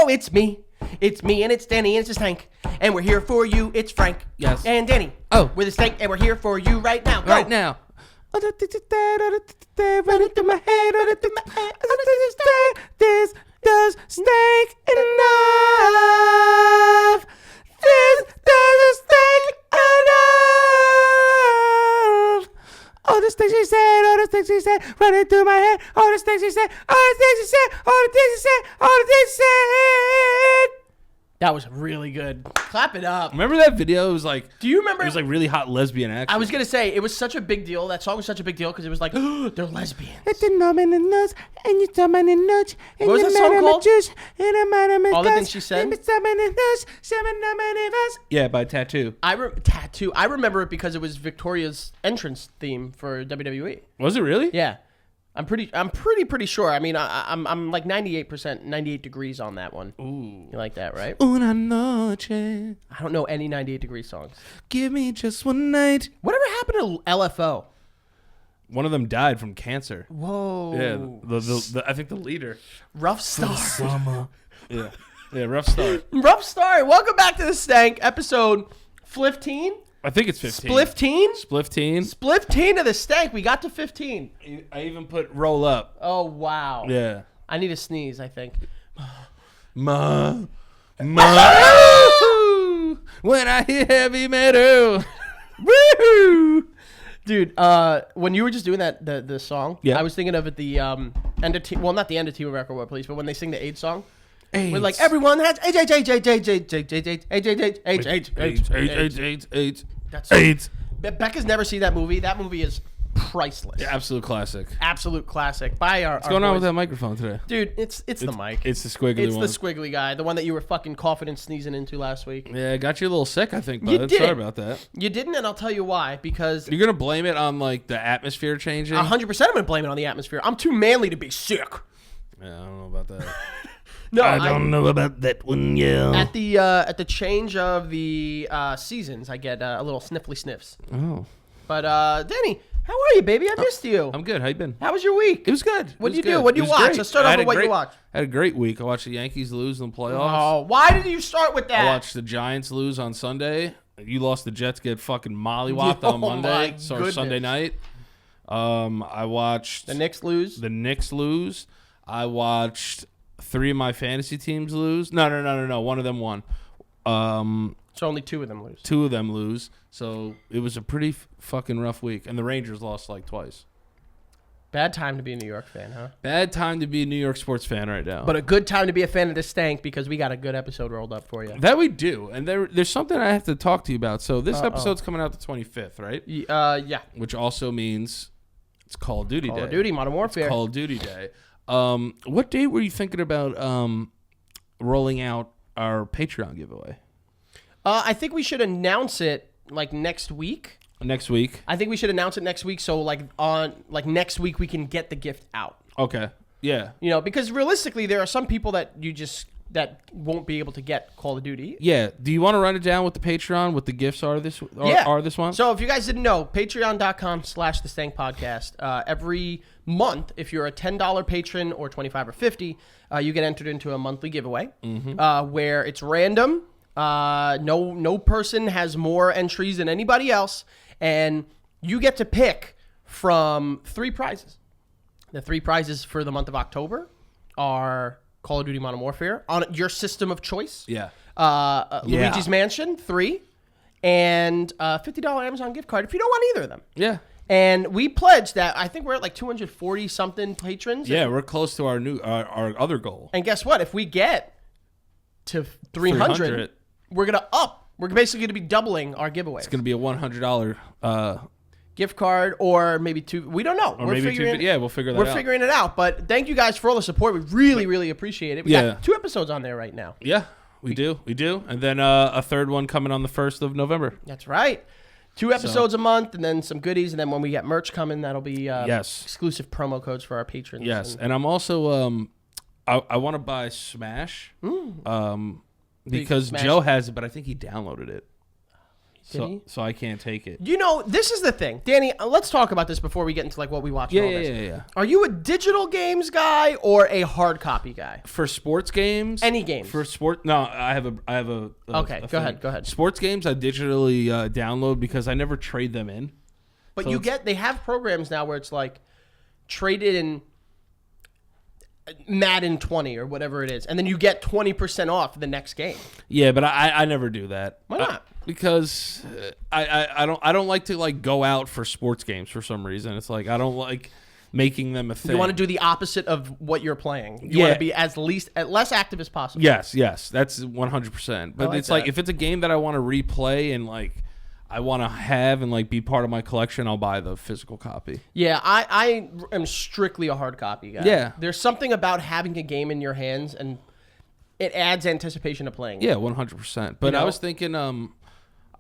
it's me. It's me and it's Danny and it's Stank. And we're here for you. It's Frank. Yes. And Danny. Oh. We're the Stank and we're here for you right now. Go. Right now. Running through my head, running through my head. This does stink enough. This doesn't stink enough. All the things she said, all the things she said, running through my head. All the things she said, all the things she said, all the things she said, all the things she said. That was really good. Clap it up. Remember that video? It was like, Do you remember? It was like really hot lesbian action. I was going to say, it was such a big deal. That song was such a big deal because it was like, they're lesbians. What was that song called? All the things she said? Yeah, by Tattoo. Tattoo. I remember it because it was Victoria's entrance theme for WWE. Was it really? Yeah. I'm pretty sure. I mean, I'm like 98%, 98 degrees on that one. Ooh. You like that, right? Una noche. I don't know any 98 degree songs. Give me just one night. Whatever happened to LFO? One of them died from cancer. Whoa. Yeah, the I think the leader. Rough start. Summer. Yeah, rough start. Rough start. Welcome back to the Stank, episode 15. I think it's 15. Spliffteen? Spliffteen of the Stank. We got to 15. I even put roll up. Oh, wow. Yeah. I need a sneeze, I think. Ma. When I hear heavy metal. Woo! Dude, when you were just doing that, the song, yeah. I was thinking of it the end of not the end of Team America World Police, but when they sing the AIDS song. AIDS. We're like, everyone has AIDS. That's AIDS. Becca's never seen that movie. That movie is priceless. Yeah, absolute classic. Absolute classic. By our. What's going on with that microphone today? Dude, it's the mic. It's the squiggly one. It's the squiggly guy, the one that you were fucking coughing and sneezing into last week. Yeah, got you a little sick, I think, bud. You did. Sorry about that. You didn't, and I'll tell you why. Because you're gonna blame it on like the atmosphere changing. 100%, I'm gonna blame it on the atmosphere. I'm too manly to be sick. Yeah, I don't know about that. No, I don't know about that one. Yeah. At the change of the seasons, I get a little sniffly sniffs. Oh. But Danny, how are you, baby? I missed you. I'm good. How you been? How was your week? It was good. What did you do? What did you watch? Great. Let's start off with what you watched. I had a great week. I watched the Yankees lose in the playoffs. Oh, why did you start with that? I watched the Giants lose on Sunday. You lost the Jets get fucking mollywopped on Monday. So Sunday night. I watched the Knicks lose. I watched 3 of my fantasy teams lose. No. One of them won. So only 2 of them lose. 2 of them lose. So it was a pretty fucking rough week. And the Rangers lost like twice. Bad time to be a New York fan, huh? Bad time to be a New York sports fan right now. But a good time to be a fan of the Stank because we got a good episode rolled up for you. That we do. And there's something I have to talk to you about. So this episode's coming out the 25th, right? Yeah. Which also means it's Call of Duty Day. Call of Duty, Modern Warfare. It's Call of Duty Day. What date were you thinking about rolling out our Patreon giveaway? I think we should announce it like next week. Next week. I think we should announce it next week, so next week we can get the gift out. Okay. Yeah. You know, because realistically, there are some people that won't be able to get Call of Duty. Yeah. Do you want to run it down with the Patreon? What the gifts are this one? So if you guys didn't know, patreon.com/theStankPodcast. Every month, if you're a $10 patron or $25 or $50, you get entered into a monthly giveaway where it's random. No person has more entries than anybody else, and you get to pick from 3 prizes. The 3 prizes for the month of October are Call of Duty Modern Warfare on your system of choice. Yeah. Luigi's Mansion, 3, and $50 Amazon gift card if you don't want either of them. Yeah. And we pledged that. I think we're at like 240 something patrons. Yeah, we're close to our other goal. And guess what? If we get to 300 we're going to up. We're basically going to be doubling our giveaways. It's going to be a $100 gift card or maybe 2. We don't know. Or maybe 2. Yeah, we'll figure that out. We're figuring it out. But thank you guys for all the support. We really, really appreciate it. We got 2 episodes on there right now. Yeah, we do. And then a third one coming on the 1st of November. That's right. 2 episodes a month and then some goodies. And then when we get merch coming, that'll be exclusive promo codes for our patrons. Yes. And I'm also, I want to buy Smash. Because Joe has it, but I think he downloaded it. So I can't take it. You know, this is the thing. Danny, let's talk about this before we get into like what we watch. Yeah. Are you a digital games guy or a hard copy guy? For sports games? Any games. For sport? No, I have a Okay, go ahead. Sports games I digitally download because I never trade them in. But So they have programs now where it's like traded in Madden 20 or whatever it is, and then you get 20% off the next game. Yeah, but I never do that. Why not? Because I don't like to like go out for sports games for some reason. It's like I don't like making them a thing. You want to do the opposite of what you're playing. You want to be less active as possible. Yes, that's 100%. But it's like if it's a game that I want to replay and like I want to have and like be part of my collection, I'll buy the physical copy. Yeah, I am strictly a hard copy guy. Yeah. There's something about having a game in your hands and it adds anticipation to playing. Yeah, 100%. But I was thinking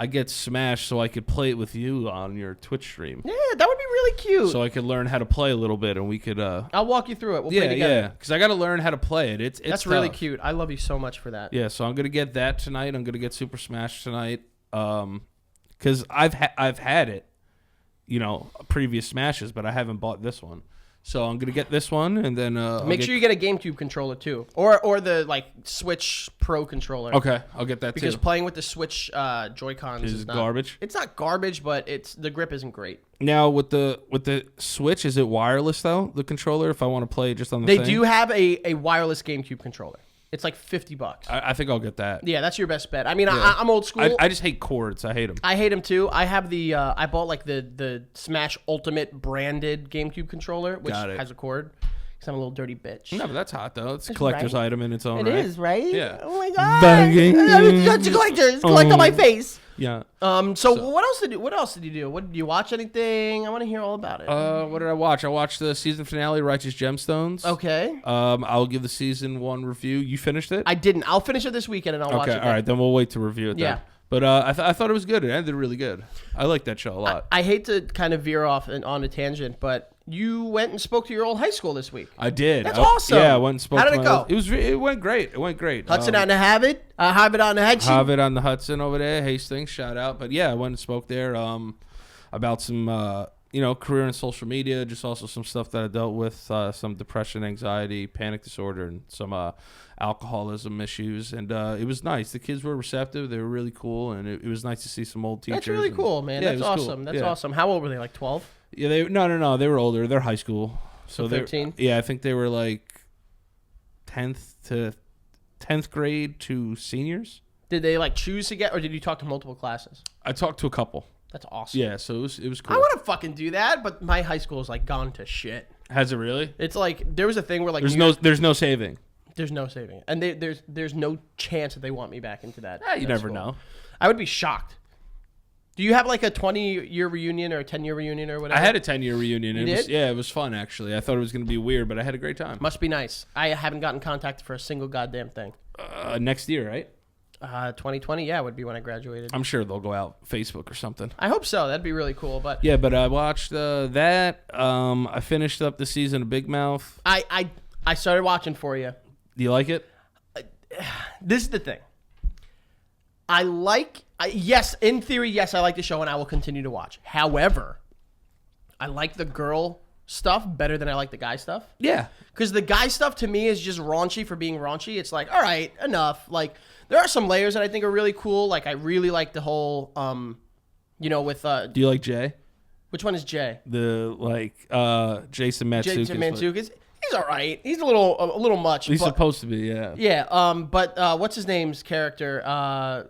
I get Smash so I could play it with you on your Twitch stream. Yeah, that would be really cute. So I could learn how to play a little bit and we could I'll walk you through it. We'll play together. Yeah, because I got to learn how to play it. It's That's tough. really cute. I love you so much for that. Yeah, so I'm going to get that tonight. I'm going to get Super Smash tonight. Because I've had it, previous Smashes, but I haven't bought this one. So I'm gonna get this one, and then make sure you get a GameCube controller too, or the like Switch Pro controller. Okay, I'll get that because too. playing with the Switch Joy-Cons is not, garbage. It's not garbage, but the grip isn't great. Now with the Switch, is it wireless though? The controller, if I want to play just on the they thing? do have a wireless GameCube controller. It's like $50. I think I'll get that. Yeah, that's your best bet. I mean, yeah. I'm old school. I just hate cords. I hate them. I hate them too. I have the I bought like the Smash Ultimate branded GameCube controller, which has a cord. Because I'm a little dirty bitch. No, but that's hot though. It's a collector's item in its own right. It is, right? Yeah. Oh my god. It's collectors. Collect on my face. Yeah. So what else did you do? Did you watch anything? I want to hear all about it. What did I watch? I watched the season finale, Righteous Gemstones. Okay. I'll give the season 1 review. You finished it? I didn't. I'll finish it this weekend and I'll watch it. Okay, all right. Then we'll wait to review it then. Yeah. But I thought it was good. It ended really good. I like that show a lot. I hate to kind of veer off on a tangent, but you went and spoke to your old high school this week. I did. That's awesome. Yeah, I went and spoke. How did it go? It went great. Hudson on the Harvard on the Hudson. Harvard on the Hudson over there. Hastings, shout out. But yeah, I went and spoke there about some career in social media, just also some stuff that I dealt with, some depression, anxiety, panic disorder, and some alcoholism issues. And it was nice. The kids were receptive. They were really cool, and it was nice to see some old teachers. That's really cool, man. Yeah, That's awesome. Cool. That's awesome. How old were they? Like 12? Yeah, no. They were older. They're high school. So 13? Yeah, I think they were like 10th grade to seniors. Did they like choose to get, or did you talk to multiple classes? I talked to a couple. That's awesome. Yeah, so it was cool. I want to fucking do that, but my high school is like gone to shit. Has it really? It's like there was a thing where like there's no saving. There's no saving, and there's no chance that they want me back into that. You never know. I would be shocked. Do you have like a 20-year reunion or a 10-year reunion or whatever? I had a 10-year reunion. You did? It was fun actually. I thought it was going to be weird, but I had a great time. Must be nice. I haven't gotten contacted for a single goddamn thing. Next year, right? 2020, yeah, would be when I graduated. I'm sure they'll go out Facebook or something. I hope so. That'd be really cool. But yeah, but I watched that. I finished up the season of Big Mouth. I started watching for you. Do you like it? This is the thing. Yes, in theory, yes, I like the show and I will continue to watch. However, I like the girl stuff better than I like the guy stuff. Yeah. Because the guy stuff to me is just raunchy for being raunchy. It's like, all right, enough. Like, there are some layers that I think are really cool. Like, I really like the whole, with... Do you like Jay? Which one is Jay? Jason Mantzoukas. Jason Mantzoukas. He's all right. He's a little much. He's supposed to be, yeah. Yeah, but what's his name's character?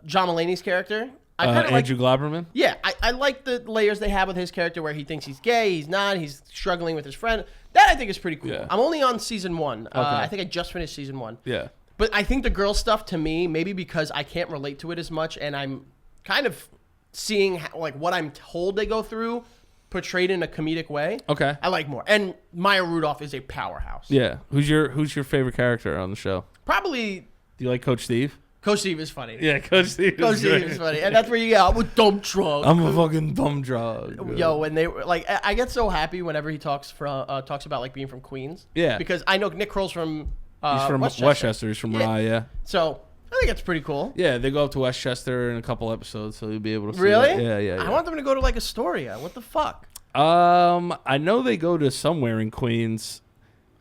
John Mulaney's character. Andrew Glauberman? Yeah, I like the layers they have with his character where he thinks he's gay, he's not, he's struggling with his friend. That I think is pretty cool. Yeah. I'm only on season 1. Okay. I think I just finished season 1. Yeah. But I think the girl stuff to me, maybe because I can't relate to it as much and I'm kind of seeing what I'm told they go through portrayed in a comedic way. Okay. I like more. And Maya Rudolph is a powerhouse. Yeah. Who's your favorite character on the show? Probably... Do you like Coach Steve? Coach Steve is funny. Yeah, Coach Steve is funny. And that's where you get out with dumb drug. I'm a fucking dumb drug. Yo, when they were like, I get so happy whenever he talks about like being from Queens. Yeah. Because I know Nick Kroll's from he's from Westchester. He's from Rye, yeah. So think that's pretty cool. Yeah, they go up to Westchester in a couple episodes, so you'll be able to see Really? that. Yeah. I want them to go to like Astoria. What the fuck? I know they go to somewhere in Queens.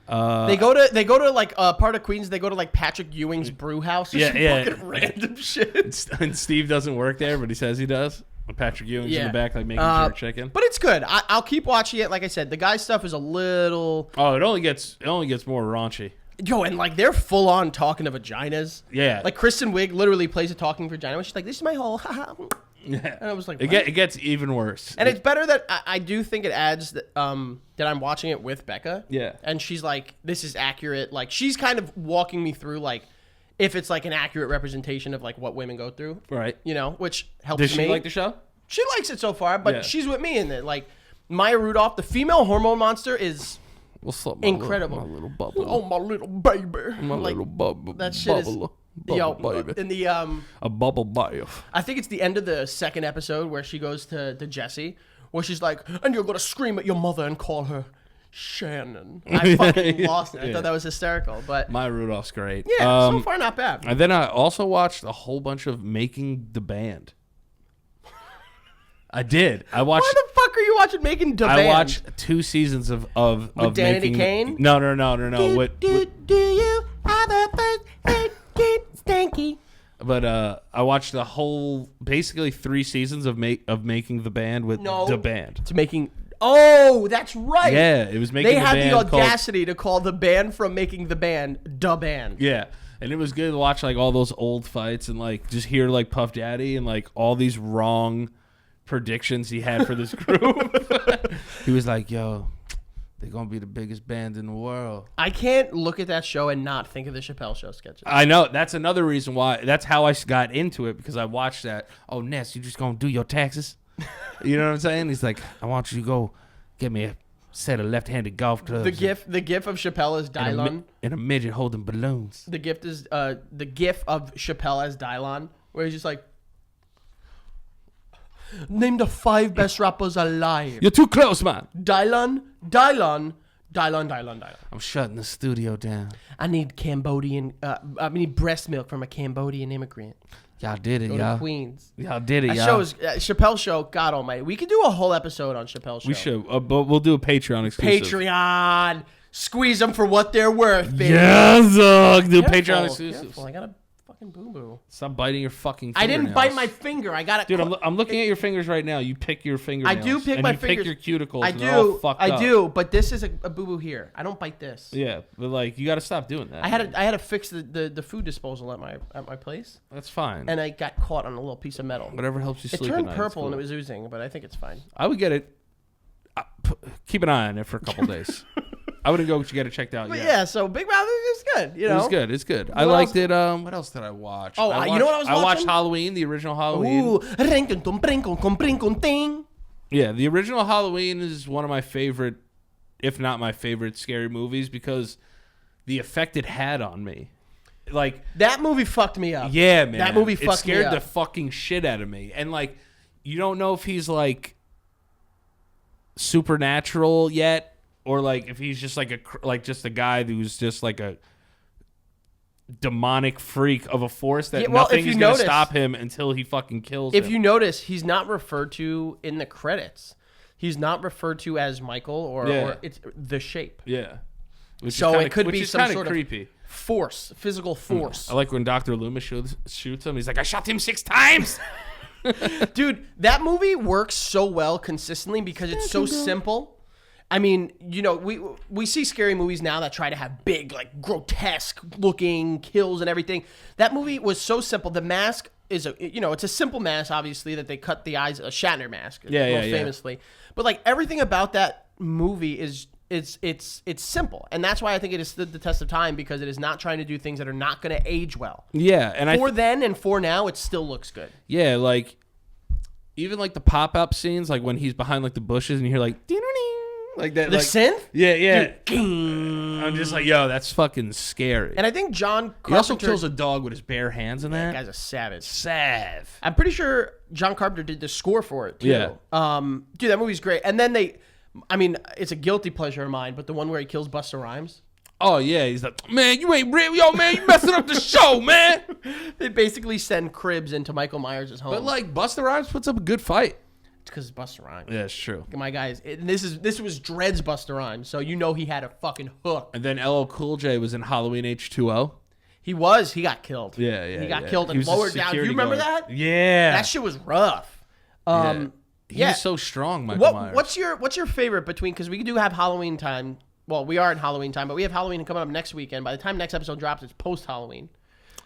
They go to like part of Queens. They go to like Patrick Ewing's brew house. Or some fucking random shit. And Steve doesn't work there, but he says he does. Patrick Ewing's in the back, like making jerk chicken. But it's good. I'll keep watching it. Like I said, the guy stuff is a little. Oh, it only gets more raunchy. Yo, and like they're full on talking to vaginas. Yeah. Like Kristen Wiig literally plays a talking vagina. When she's like, "This is my hole." Yeah. And I was like, it gets even worse. And it's better that I do think it adds that I'm watching it with Becca. Yeah. And she's like, this is accurate. Like she's kind of walking me through like if it's like an accurate representation of like what women go through. Right. You know, which helps me. Does she me. like the show? She likes it so far, but she's with me in it. Like Maya Rudolph, the female hormone monster is incredible. My little bubble. Oh, my little baby. My little bubble. That shit is... Yo, baby. in the a bubble baby. I think it's the end of the second episode where she goes to Jesse, where she's like, and you're gonna scream at your mother and call her Shannon. I fucking lost it. I thought that was hysterical, but Maya Rudolph's great. Yeah, so far not bad. And then I also watched a whole bunch of Making the Band. I did. I watched. Why the fuck are you watching Making the Band? I watched 2 seasons of with Danny Kane. No. Do you have a first Stanky? But I watched the whole, basically 3 seasons of Making the Band with the band. It's Making. Oh, that's right. Yeah, it was Making the Band. They had the audacity to call the band from Making the Band the band. Yeah, and it was good to watch like all those old fights and like just hear like Puff Daddy and like all these wrong predictions he had for this group. He was like, "Yo, they're gonna be the biggest band in the world." I can't look at that show and not think of the Chappelle Show sketches. I know. That's another reason why. That's how I got into it, because I watched that. Oh, Ness, you just gonna do your taxes? You know what I'm saying? He's like, I want you to go get me a set of left-handed golf clubs. The gif of Chappelle is Dylon. And a midget holding balloons. The gif of Chappelle as Dylon, where he's just like, name the 5 best rappers alive. You're too close, man. Dylon. I'm shutting the studio down. I need breast milk from a Cambodian immigrant. Y'all did it, Go y'all. to Queens. Y'all did it, That y'all. show is Chappelle Show. God Almighty, we could do a whole episode on Chappelle Show. We should, but we'll do a Patreon exclusive. Patreon, squeeze them for what they're worth, baby. Yes, do Patreon exclusives. Careful. I got a fucking boo boo. Stop biting your fucking I fingernails. didn't bite my finger. I got it. Dude, I'm looking at your fingers right now. You pick your fingernails. I do pick my fingers. You pick your cuticles. I and they're all fucked up. do, but this is a boo boo here. I don't bite this. Yeah, but like you got to stop doing that. I had to fix the food disposal at my place. That's fine. And I got caught on a little piece of metal. Whatever helps you It sleep. turned at night, purple cool. and it was oozing, but I think it's fine. I would get it. Keep an eye on it for a couple days. I wouldn't go get it checked out But yet. yeah, so Big Mouth is good. You know, It's good. It's good. I liked it. What else did I watch? Oh, you know what I was watching? I watched Halloween, the original Halloween. Ooh, Yeah, the original Halloween is one of my favorite, if not my favorite, scary movies because the effect it had on me. Like that movie fucked me up. Yeah, man. That movie fucked me up. It scared the fucking shit out of me. And like, you don't know if he's like supernatural yet, or like if he's just like just a guy who's just like a demonic freak of a force that nothing is going to stop him until he fucking kills him. If you notice, he's not referred to in the credits. He's not referred to as Michael or it's the Shape. Yeah. It could be some sort creepy. Of force, physical force. I like when Dr. Loomis shoots him. He's like, I shot him 6 times. Dude, that movie works so well consistently because it's so simple. I mean, you know, we see scary movies now that try to have big, like grotesque looking kills and everything. That movie was so simple. The mask is it's a simple mask, obviously, that they cut the eyes, a Shatner mask, famously. But like everything about that movie is it's simple, and that's why I think it has stood the test of time because it is not trying to do things that are not going to age well. Yeah, and for then and for now, it still looks good. Yeah, like even like the pop-up scenes, like when he's behind like the bushes and you hear like ding like that, the synth. Yeah. Dude, I'm just like, yo, that's fucking scary. And I think John Carpenter... He also kills a dog with his bare hands in that. That guy's a savage. Sav. I'm pretty sure John Carpenter did the score for it, too. Yeah. Dude, that movie's great. And then it's a guilty pleasure of mine, but the one where he kills Busta Rhymes. Oh, yeah. He's like, man, you ain't real. Yo, man, you messing up the show, man. They basically send cribs into Michael Myers' home. But like Busta Rhymes puts up a good fight. It's because it's Busta Rhymes. Yeah, it's true. My guys, this was Dredd's Busta Rhymes, so you know he had a fucking hook. And then LL Cool J was in Halloween H2O. He got killed. Yeah. He got killed and lowered down. You remember that? Yeah. That shit was rough. He was so strong, Michael Myers. What's your favorite between, because we do have Halloween time. Well, we are in Halloween time, but we have Halloween coming up next weekend. By the time next episode drops, it's post Halloween.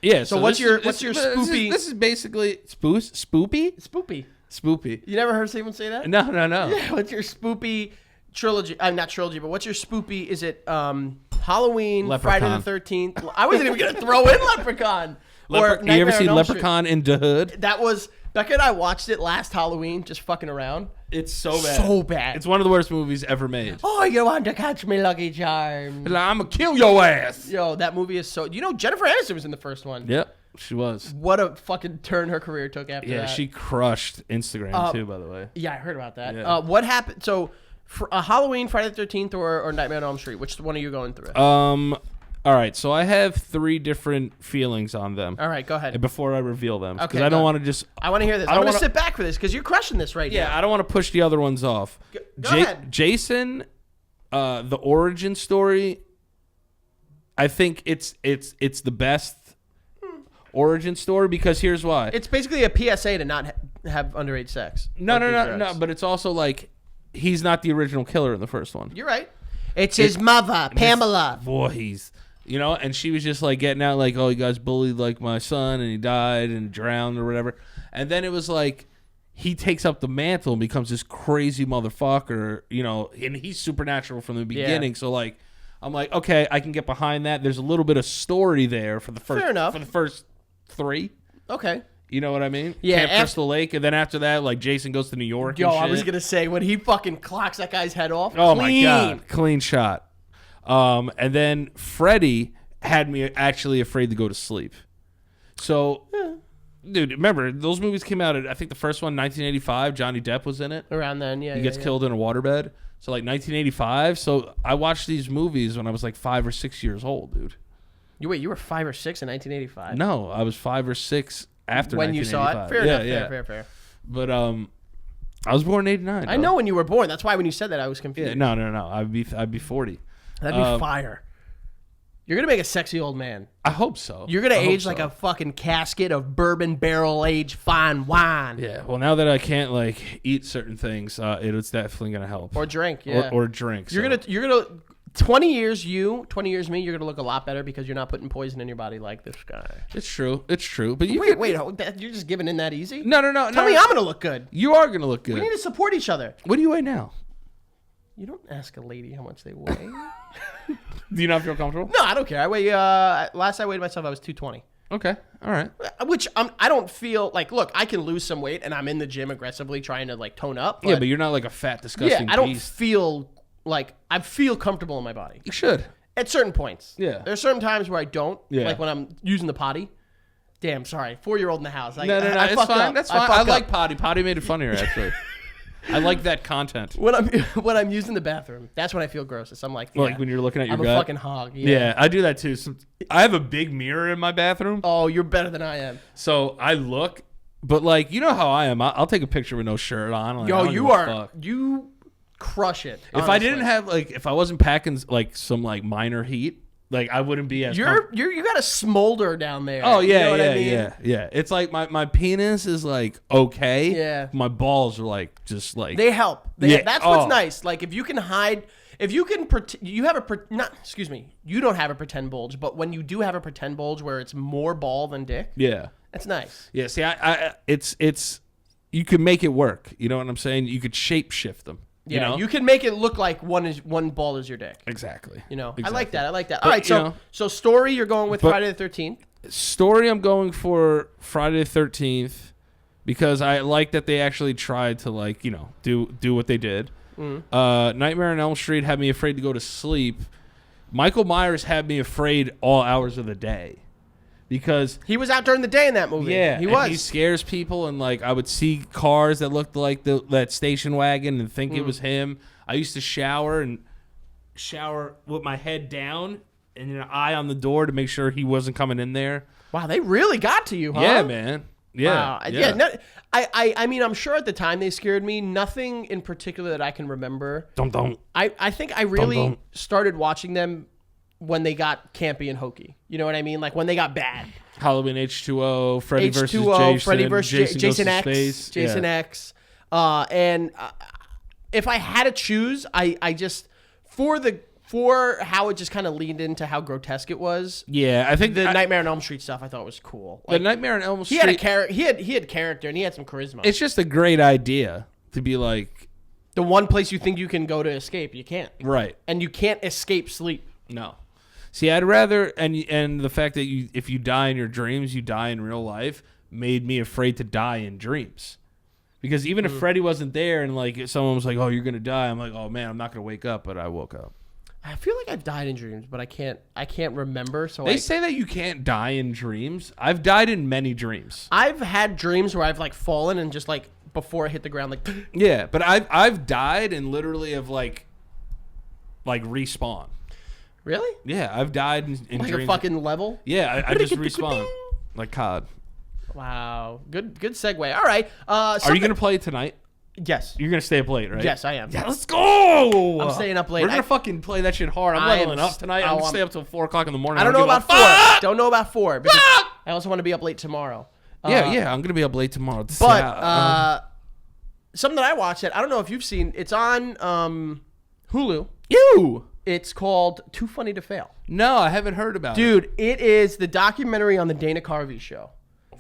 Yeah. So what's your spoopy? This is basically spoopy. Spoopy. You never heard someone say that? No. Yeah. What's your spoopy trilogy? Not trilogy, but what's your spoopy? Is it Halloween, Leprechaun. Friday the 13th? I wasn't even gonna throw in Leprechaun. Or you ever seen on Elm Street. Leprechaun in the Hood? That was Becca and I watched it last Halloween, just fucking around. It's so bad. So bad. It's one of the worst movies ever made. Oh, you want to catch me, Lucky Charms? Like, I'm gonna kill your ass. Yo, that movie is so. You know, Jennifer Aniston was in the first one. Yep, she was. What a fucking turn her career took after that. Yeah, she crushed Instagram too, by the way. Yeah, I heard about that. Yeah. What happened? So, for Halloween, Friday the 13th, or Nightmare on Elm Street, which one are you going through? All right, so I have 3 different feelings on them. All right, go ahead. Before I reveal them, because Okay, I don't want to just. I want to hear this. I'm going to sit back for this because you're crushing this right now. Yeah, I don't want to push the other ones off. Go ahead. Jason, the origin story. I think it's the best origin story because here's why. It's basically a PSA to not have underage sex. No. But it's also like he's not the original killer in the first one. You're right. It's his mother, Pamela. Boy, and she was just like getting out like, oh, you guys bullied like my son and he died and drowned or whatever. And then it was like he takes up the mantle and becomes this crazy motherfucker, and he's supernatural from the beginning. Yeah. So like, I'm like, okay, I can get behind that. There's a little bit of story there for the first. Fair enough. For the first 3. Okay. You know what I mean? Yeah. Camp Crystal Lake, and then after that, like Jason goes to New York. Yo, and shit. I was gonna say when he fucking clocks that guy's head off. Oh clean. my god, clean shot. And then Freddy had me actually afraid to go to sleep. So, dude, remember those movies came out? I think the first one, 1985. Johnny Depp was in it. Around then, yeah. He gets killed in a waterbed. So like 1985. So I watched these movies when I was like 5 or 6 years old, dude. You were 5 or 6 in 1985. No, I was 5 or 6 after when you saw it. Fair enough. Fair. But I was born in '89. I know when you were born. That's why when you said that, I was confused. Yeah, no. I'd be 40. That'd be fire. You're gonna make a sexy old man. I hope so. You're gonna age like a fucking casket of bourbon barrel aged fine wine. Yeah. Well, now that I can't like eat certain things, it's definitely gonna help. Or drink. Yeah. Or drink. You're gonna 20 years you, 20 years me. You're gonna look a lot better because you're not putting poison in your body like this guy. It's true. But you wait. You're just giving in that easy? No. Tell me I'm gonna look good. You are gonna look good. We need to support each other. What do you weigh now? You don't ask a lady how much they weigh. Do you not feel comfortable? No, I don't care. I weigh. Last I weighed myself, I was 220. Okay, all right. Which I don't feel like. Look, I can lose some weight, and I'm in the gym aggressively trying to like tone up. But you're not like a fat, disgusting. Yeah, I don't beast. feel like I feel comfortable in my body. You should. At certain points. Yeah. There's certain times where I don't. Yeah. Like when I'm using the potty. Damn, sorry. 4-year-old in the house. No, it's fine. Up. That's fine. I like potty. Potty made it funnier actually. I like that content. When I'm using the bathroom, that's when I feel grossest. I'm like, yeah, like when you're looking at your I'm gut. a fucking hog. Yeah, I do that too. I have a big mirror in my bathroom. Oh, you're better than I am. So I look, but like you know how I am. I'll take a picture with no shirt on. Like, Yo, you crush it. If I didn't have if I wasn't packing like some like minor heat. Like I wouldn't be as. You got a smolder down there. Oh yeah, you know what I mean? yeah. It's like my penis is like okay. Yeah. My balls are like just like they help. That's what's nice. Like if you can hide, you don't have a pretend bulge, but when you do have a pretend bulge where it's more ball than dick. Yeah. That's nice. Yeah. See, it's you can make it work. You know what I'm saying? You could shape shift them. Yeah, you can make it look like one ball is your dick. Exactly. Exactly. I like that. But, All right, so story you're going with Friday the 13th. Story I'm going for Friday the 13th because I like that they actually tried to like do what they did. Nightmare on Elm Street had me afraid to go to sleep. Michael Myers had me afraid all hours of the day. Because he was out during the day in that movie. Yeah, he was. He scares people, and like I would see cars that looked like that station wagon and think it was him. I used to shower with my head down and an eye on the door to make sure he wasn't coming in there. Wow, they really got to you, huh? Yeah, man. Yeah. Wow. Yeah. I mean, I'm sure at the time they scared me. Nothing in particular that I can remember. Don't. I think I really Don't. started watching them when they got campy and hokey. You know what I mean? Like when they got bad. Halloween H2O, Freddy versus H2O, Jason, Freddy versus Jason Goes to X, Space. Jason Yeah. X. And if I had to choose, I just for how it just kind of leaned into how grotesque it was. Yeah, I think The Nightmare on Elm Street stuff I thought was cool. the Nightmare on Elm Street. He had character and he had some charisma. It's just a great idea to be like, the one place you think you can go to escape, you can't. right. And you can't escape sleep. No. See, I'd rather and the fact that if you die in your dreams, you die in real life made me afraid to die in dreams. Because even if Freddy wasn't there and like someone was like, "Oh, you're gonna die," I'm like, "Oh man, I'm not gonna wake up," but I woke up. I feel like I've died in dreams, but I can't remember. So They say that you can't die in dreams. I've died in many dreams. I've had dreams where I've like fallen and just like before I hit the ground, like Yeah, but I've died and literally have like respawn. really? Yeah, I've died in Like dreams. a fucking level? Yeah, I just respawn like COD. Wow. Good segue. All right. Are you gonna play tonight? Yes. You're gonna stay up late, right? Yes, I am. Yeah, let's go. I'm staying up late. We're gonna fucking play that shit hard. I'm leveling up tonight. I'm gonna stay up till 4:00 in the morning. I don't know about 4. Don't know about 4 because I also want to be up late tomorrow. Yeah, I'm gonna be up late tomorrow. But something that I watched that I don't know if you've seen. It's on Hulu. you. It's called Too Funny to Fail. No, I haven't heard about it. Dude, it is the documentary on the Dana Carvey show.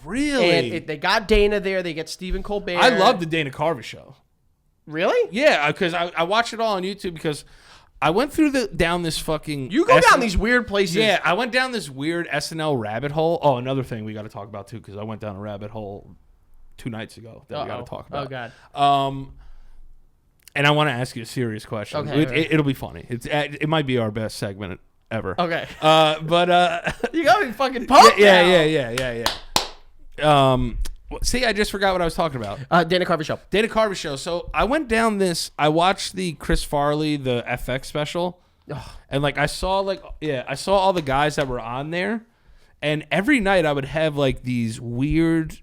Really? And they got Dana there. They get Stephen Colbert. I love the Dana Carvey show. Really? Yeah, because I watched it all on YouTube because I went down this fucking. You go down these weird places. Yeah, I went down this weird SNL rabbit hole. Oh, another thing we got to talk about too, because I went down a rabbit hole 2 nights ago that we got to talk about. Oh God. And I want to ask you a serious question. Okay. It'll be funny. It might be our best segment ever. Okay. But You got me fucking pumped. yeah. See, I just forgot what I was talking about. Dana Carvey show. Dana Carvey show. So I went down this. I watched the Chris Farley, the FX special, and like I saw all the guys that were on there, and every night I would have like these weird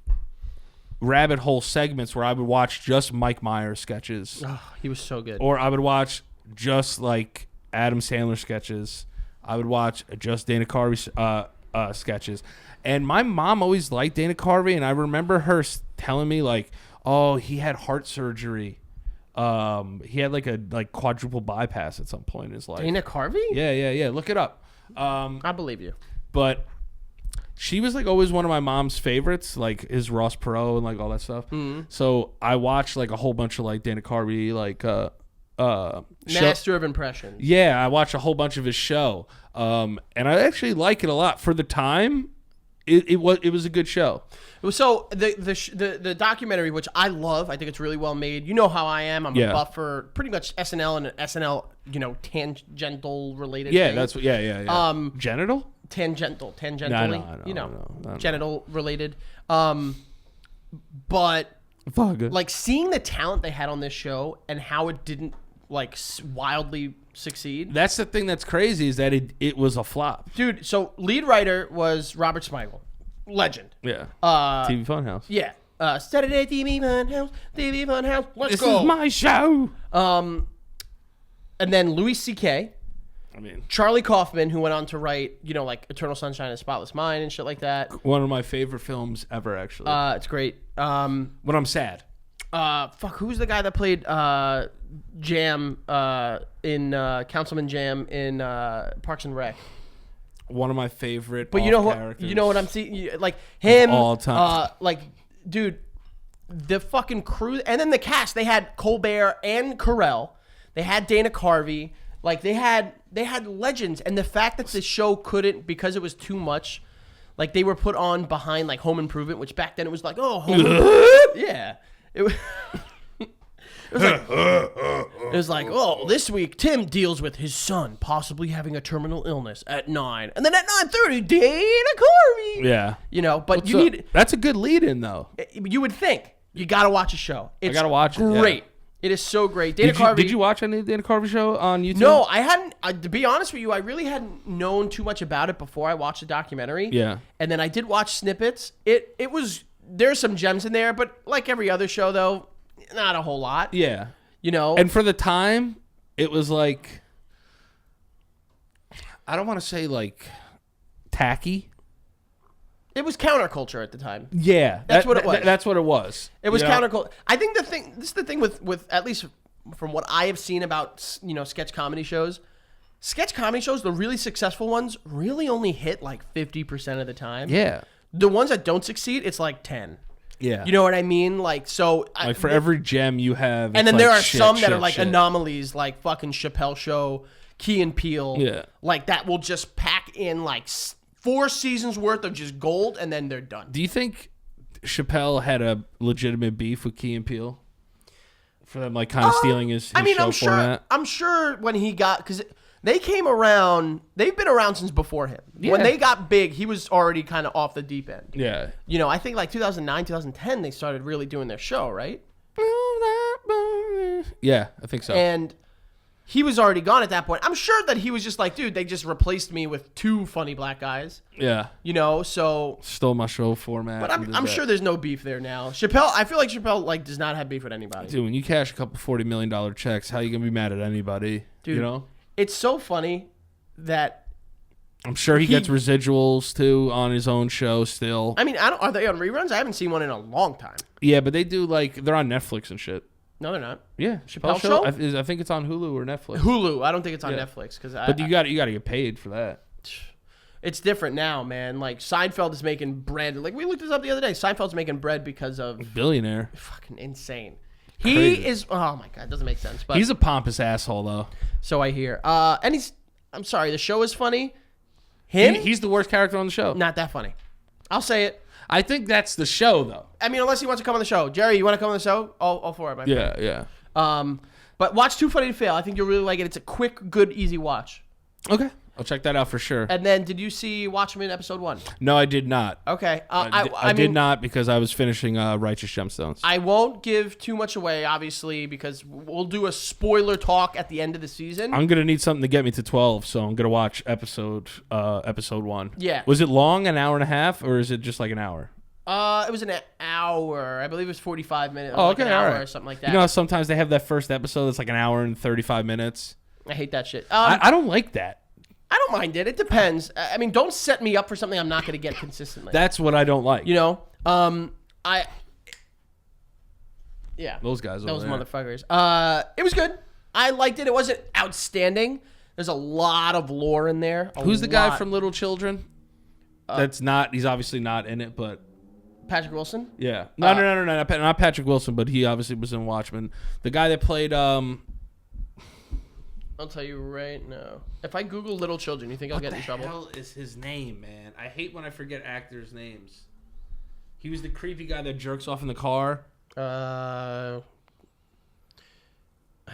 rabbit hole segments where I would watch just Mike Myers sketches. Oh, he was so good. Or I would watch just like Adam Sandler sketches. I would watch just Dana Carvey sketches. And my mom always liked Dana Carvey, and I remember her telling me like, "Oh, he had heart surgery. He had like a quadruple bypass at some point in his life." Dana Carvey? Yeah. Look it up. I believe you. But she was like always one of my mom's favorites, like his Ross Perot and like all that stuff. Mm-hmm. So I watched like a whole bunch of like Dana Carvey Master of Impressions. Yeah, I watched a whole bunch of his show, and I actually like it a lot for the time. It was a good show. So the documentary, which I love, I think it's really well made. You know how I am. I'm a buff for pretty much SNL and SNL, tangential related. Yeah, things. that's what. Yeah. Genital. Tangentially. No. Genital related. But like seeing the talent they had on this show and how it didn't like wildly succeed. That's the thing that's crazy is that it was a flop. Dude, so lead writer was Robert Smigel. Legend. Yeah. TV Funhouse. Yeah. Saturday TV Funhouse. Let's this go. This is my show. And then Louis C.K. I mean, Charlie Kaufman, who went on to write, like Eternal Sunshine of the Spotless Mind and shit like that. One of my favorite films ever, actually. It's great. When I'm sad. Who's the guy that played Jam in Councilman Jam in Parks and Rec? One of my favorite. But you know what I'm seeing, like him all time. Like, dude, the fucking crew, and then the cast. They had Colbert and Carell. They had Dana Carvey. Like they had legends, and the fact that the show couldn't because it was too much. Like they were put on behind like Home Improvement, which back then it was like, oh, Home Improvement. Yeah. It was like, oh, this week Tim deals with his son possibly having a terminal illness at 9, and then at 9:30, Dana Carvey. Yeah, but that's a good lead-in though. You would think you got to watch a show. It's I gotta watch it. Great. It is so great. Dana Carvey. Did you watch any of the Dana Carvey show on YouTube? No, I hadn't. To be honest with you, I really hadn't known too much about it before I watched the documentary. Yeah. And then I did watch snippets. It was, there's some gems in there, but like every other show though, not a whole lot. Yeah. You know. And for the time, it was like, I don't want to say like tacky. It was counterculture at the time. Yeah, That's what it was. That's what it was. It was counterculture. I think this is the thing with at least from what I have seen about, sketch comedy shows. Sketch comedy shows, the really successful ones, really only hit like 50% of the time. Yeah. The ones that don't succeed, it's like 10. Yeah. You know what I mean? Like, so. Like for every gem you have. And then like there are shit, some that shit, are like shit. anomalies, like fucking Chappelle Show, Key and Peele. Yeah. Like that will just pack in like 4 seasons worth of just gold and then they're done. Do you think Chappelle had a legitimate beef with Key and Peele? For them, like, kind of stealing his show format? I'm sure when he got, because they came around, they've been around since before him. Yeah. When they got big, he was already kind of off the deep end. Yeah. I think like 2009, 2010, they started really doing their show, right? Yeah, I think so. And he was already gone at that point. I'm sure that he was just like, dude, they just replaced me with 2 funny black guys. Yeah. So. Stole my show format. But I'm sure there's no beef there now. Chappelle, I feel like Chappelle like does not have beef with anybody. Dude, when you cash a couple $40 million checks, how you going to be mad at anybody? Dude, it's so funny that. I'm sure he gets residuals, too, on his own show still. I mean, are they on reruns? I haven't seen one in a long time. Yeah, but they do, like, they're on Netflix and shit. No, they're not. Yeah, Chappelle Show? I think it's on Hulu or Netflix. Hulu. I don't think it's on Netflix. But you got to get paid for that. It's different now, man. Like, Seinfeld is making bread. Like, we looked this up the other day. Seinfeld's making bread because of... Billionaire. Fucking insane. Crazy. He is... Oh, my God. It doesn't make sense. But he's a pompous asshole, though. So I hear. And he's... I'm sorry. The show is funny. Him? He's the worst character on the show. Not that funny. I'll say it. I think that's the show, though. I mean, unless he wants to come on the show. Jerry, you want to come on the show? All for it, my friend. Yeah. But watch Too Funny to Fail. I think you'll really like it. It's a quick, good, easy watch. Okay. I'll check that out for sure. And then, did you see Watchmen episode 1? No, I did not. Okay. I did not because I was finishing Righteous Gemstones. I won't give too much away, obviously, because we'll do a spoiler talk at the end of the season. I'm gonna need something to get me to 12, so I'm gonna watch episode 1. Yeah. Was it long, an hour and a half, or is it just like an hour? It was an hour. I believe it was 45 minutes. Oh, like okay, an hour all right. or something like that. You know how sometimes they have that first episode that's like an hour and 35 minutes? I hate that shit. I don't like that. I don't mind it. It depends. I mean, don't set me up for something I'm not going to get consistently. That's what I don't like. Yeah. Those guys over Those there. motherfuckers. It was good. I liked it. It wasn't outstanding. There's a lot of lore in there. Who's the guy from Little Children? That's not. He's obviously not in it, but Patrick Wilson? yeah. No, not Patrick Wilson, but he obviously was in Watchmen. The guy that played. I'll tell you right now. If I Google Little Children, you think I'll get in trouble? What the hell is his name, man? I hate when I forget actors' names. He was the creepy guy that jerks off in the car. I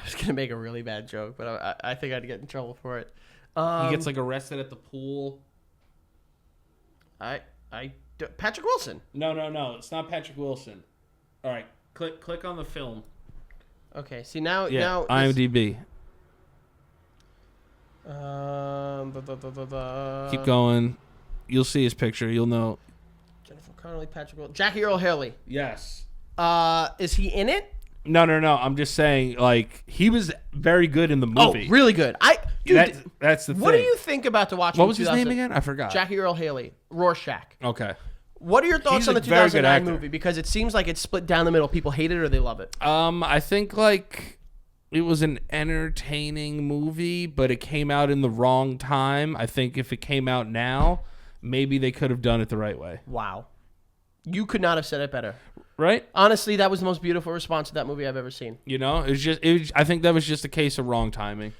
was gonna make a really bad joke, but I think I'd get in trouble for it. He gets like arrested at the pool. Patrick Wilson. No. It's not Patrick Wilson. All right, click on the film. Okay. See now. Yeah. Now IMDb. Keep going. You'll see his picture. You'll know. Jennifer Connelly, Patrick Wilson, Jackie Earle Haley. Yes. Is he in it? No. I'm just saying, like, he was very good in the movie. Oh, really good. That's the thing. What do you think about the Watchmen? What was his name again? I forgot. Jackie Earle Haley, Rorschach. Okay. What are your thoughts He's on a the very good 2009 actor. movie? Because it seems like it's split down the middle. People hate it or they love it. I think, like, it was an entertaining movie, but it came out in the wrong time. I think if it came out now, maybe they could have done it the right way. Wow. You could not have said it better. Right? Honestly, that was the most beautiful response to that movie I've ever seen. You know, I think that was just a case of wrong timing.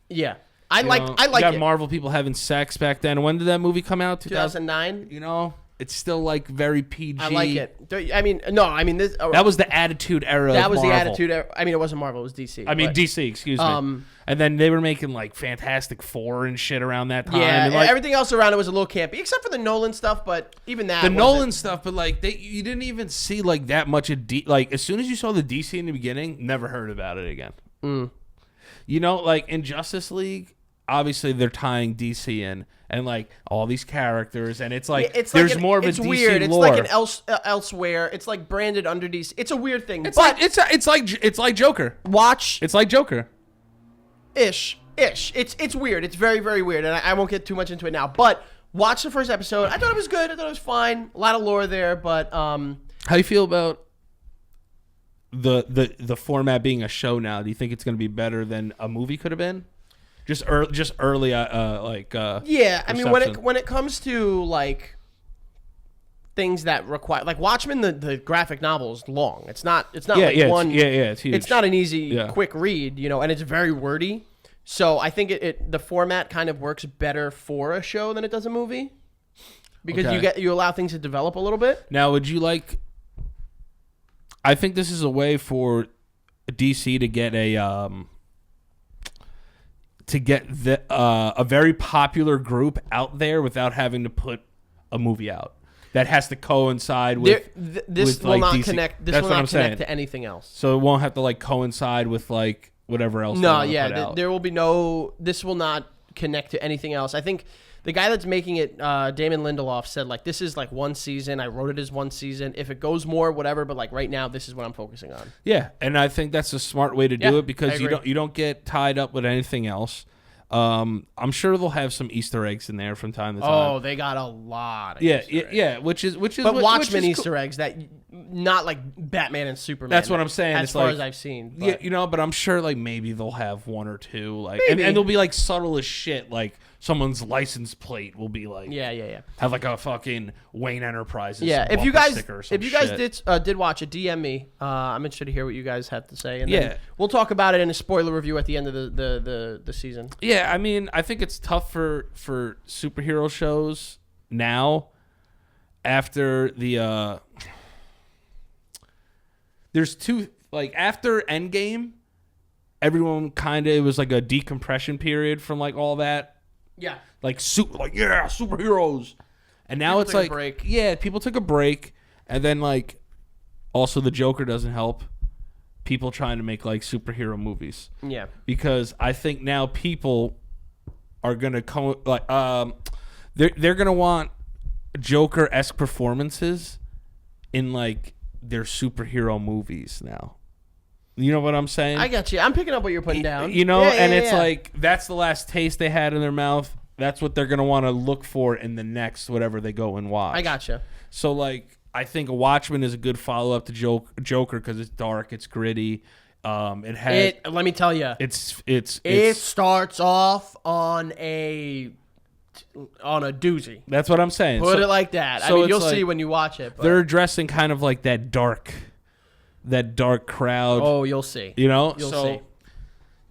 Yeah. I You like got it. Marvel people having sex back then. When did that movie come out? 2009? You know? It's still like very PG. I like it. I mean, no, I mean this. That was the Attitude Era. That was Marvel. the Attitude Era. I mean, it wasn't Marvel. It was DC. I mean DC. Excuse me. And then they were making like Fantastic Four and shit around that time. Yeah, and like, everything else around it was a little campy, except for the Nolan stuff. But even that, the Nolan stuff, but like you didn't even see like that much of like as soon as you saw the DC in the beginning, never heard about it again. You know, like in Justice League, obviously they're tying DC in. And like all these characters, and it's like there's more of a DC weird. lore. It's like an elsewhere. It's like branded under DC. It's a weird thing. It's but like it's like Joker. Watch. It's like Joker. Ish. It's weird. It's very, very weird, and I won't get too much into it now. But watch the first episode. I thought it was good. I thought it was fine. A lot of lore there, but How do you feel about the format being a show now? Do you think it's going to be better than a movie could have been? Just early, yeah. I mean, when it comes to like things that require, like Watchmen, the graphic novel is long. It's not it's huge. It's not an easy, quick read, you know, and it's very wordy. So I think the format kind of works better for a show than it does a movie because you allow things to develop a little bit. Now, would you like? I think this is a way for DC to get a very popular group out there without having to put a movie out that has to coincide with this will like not DC. connect. This That's will what not I'm connect saying. to anything else. So it won't have to like coincide with like whatever else. No, they want to put out. there will be no. This will not connect to anything else. I think the guy that's making it, Damon Lindelof, said like this is like one season. I wrote it as one season. If it goes more, whatever. But like right now, this is what I'm focusing on. Yeah, and I think that's a smart way to do it because I agree. you don't get tied up with anything else. I'm sure they'll have some Easter eggs in there from time to time. Oh, they got a lot. Of Easter eggs. Which is but Watchmen Easter eggs that not like Batman and Superman. That's what I'm saying. As far as I've seen. But. Yeah, you know, but I'm sure like maybe they'll have one or two like, and they'll be like subtle as shit. Like someone's license plate will be like, have like a fucking Wayne Enterprises. Yeah, if you guys did watch it, DM me. I'm interested to hear what you guys have to say, and then we'll talk about it in a spoiler review at the end of the season. Yeah, I mean, I think it's tough for superhero shows now after the there's two, like after Endgame, everyone kind of, it was like a decompression period from like all that. Yeah. Like superheroes. And now it's like people took a break, and then like also the Joker doesn't help people trying to make like superhero movies. Yeah. Because I think now people are going to they're going to want Joker-esque performances in like their superhero movies now. You know what I'm saying? I got you. I'm picking up what you're putting down. You know, it's like that's the last taste they had in their mouth. That's what they're going to want to look for in the next whatever they go and watch. I got you. So like I think Watchmen is a good follow-up to Joker because it's dark, it's gritty. Let me tell you. It starts off on a doozy. That's what I'm saying. Put it like that. So I mean, you'll like, see when you watch it. But. They're addressing kind of like that dark crowd. Oh, you'll see. You know, you'll see.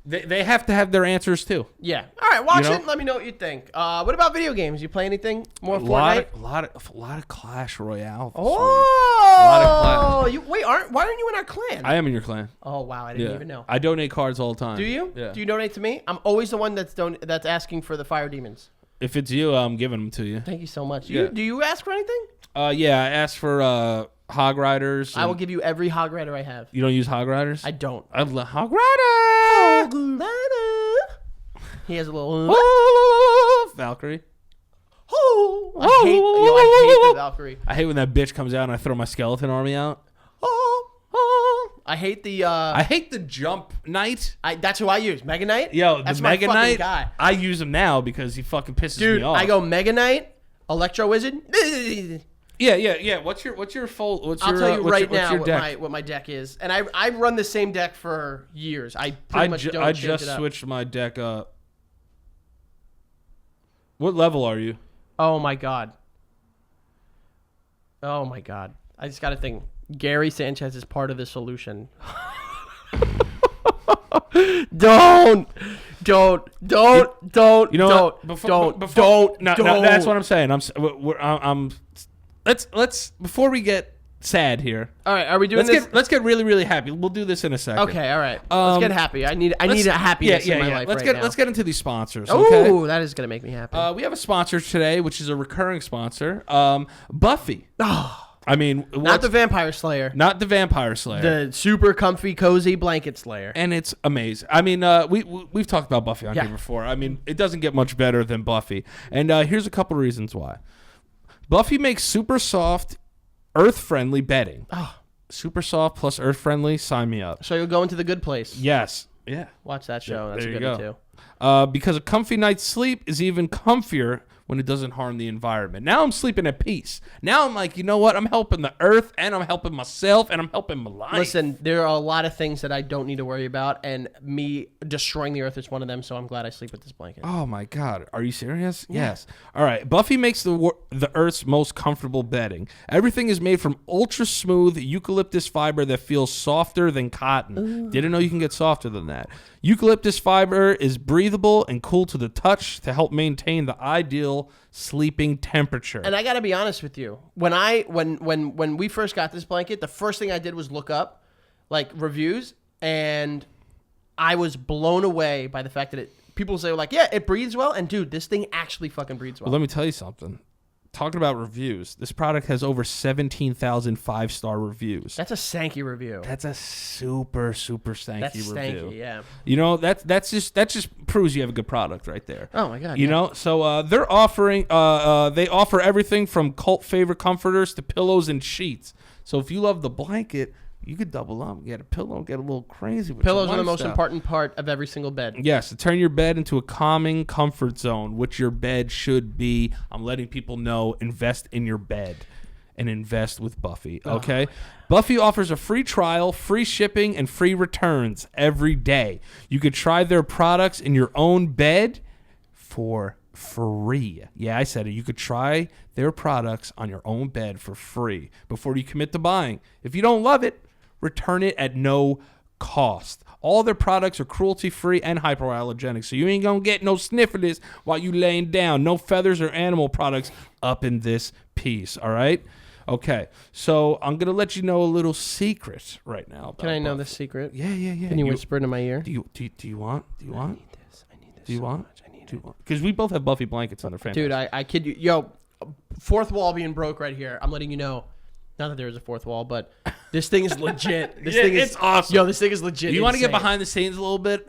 They have to have their answers too. Yeah. All right, watch it. Let me know what you think. What about video games? You play anything more? Fortnite? A lot of Clash Royale. Oh, why aren't you in our clan? I am in your clan. Oh wow, I didn't even know. I donate cards all the time. Do you? Yeah. Do you donate to me? I'm always the one that's asking for the fire demons. If it's you, I'm giving them to you. Thank you so much. Yeah. Do you ask for anything? Yeah, I asked for Hog Riders. I will give you every Hog Rider I have. You don't use Hog Riders? I don't. I love Hog Rider. Hog Rider. He has a little Valkyrie. I hate the Valkyrie. I hate when that bitch comes out and I throw my skeleton army out. I hate the. I hate the jump knight. That's who I use. Mega Knight. Yo, that's the my Mega Knight guy. I use him now because he fucking pisses me off. I go Mega Knight, Electro Wizard. Yeah. What's your full? I'll tell you right now what my deck is, and I run the same deck for years. I pretty much don't change it up. I just switched my deck up. What level are you? Oh my god. I just got to think. Gary Sanchez is part of the solution. Don't. You know don't. No, that's what I'm saying. let's before we get sad here. All right, are we doing this? Let's get really, really happy. We'll do this in a second. Okay, all right. Let's get happy. I need a happiness in my life now. Let's get into these sponsors. Okay? Oh, that is gonna make me happy. We have a sponsor today, which is a recurring sponsor. Buffy. Oh, I mean, not the Vampire Slayer. Not the Vampire Slayer. The super comfy, cozy blanket slayer. And it's amazing. I mean, we've talked about Buffy on here before. I mean, it doesn't get much better than Buffy. And here's a couple reasons why. Buffy makes super soft, earth-friendly bedding. Oh. Super soft plus earth-friendly. Sign me up. So you'll go into The Good Place. Yes. Yeah. Watch that show. That's a there good you one go. Because a comfy night's sleep is even comfier when it doesn't harm the environment. Now I'm sleeping at peace. Now I'm like, you know what? I'm helping the earth, and I'm helping myself, and I'm helping my life. Listen, there are a lot of things that I don't need to worry about, and me destroying the earth is one of them, so I'm glad I sleep with this blanket. Oh, my God. Are you serious? Yeah. Yes. All right. Buffy makes the earth's most comfortable bedding. Everything is made from ultra-smooth eucalyptus fiber that feels softer than cotton. Ooh. Didn't know you can get softer than that. Eucalyptus fiber is breathable and cool to the touch to help maintain the ideal sleeping temperature. And I got to be honest with you. When we first got this blanket, the first thing I did was look up like reviews, and I was blown away by the fact that people say like, yeah, it breathes well, and dude, this thing actually fucking breathes well. Well, let me tell you something. Talking about reviews, this product has over 17,000 5-star reviews. That's a stanky review. That's a super stanky That's review. Stanky, yeah. You know, that just proves you have a good product right there. Oh my God. You know, so they're offering they offer everything from cult favorite comforters to pillows and sheets. So if you love the blanket, you could double up, get a pillow, get a little crazy with pillows are the most important part of every single bed. Yes, to turn your bed into a calming comfort zone, which your bed should be. I'm letting people know, invest in your bed and invest with Buffy, okay? Buffy offers a free trial, free shipping, and free returns every day. You could try their products in your own bed for free. Yeah, I said it. You could try their products on your own bed for free before you commit to buying. If you don't love it, return it at no cost. All their products are cruelty-free and hypoallergenic, so you ain't gonna get no sniffles while you laying down. No feathers or animal products up in this piece, all right? Okay, so I'm gonna let you know a little secret right now. Can I know the secret? Yeah. Can you whisper into my ear? Do you want? I need this. Do you want? Because we both have Buffy blankets on our family. Dude, I kid you. Yo, fourth wall being broke right here. I'm letting you know. Not that there is a fourth wall, but this thing is legit. It's awesome. Yo, this thing is legit. You want to get behind the scenes a little bit?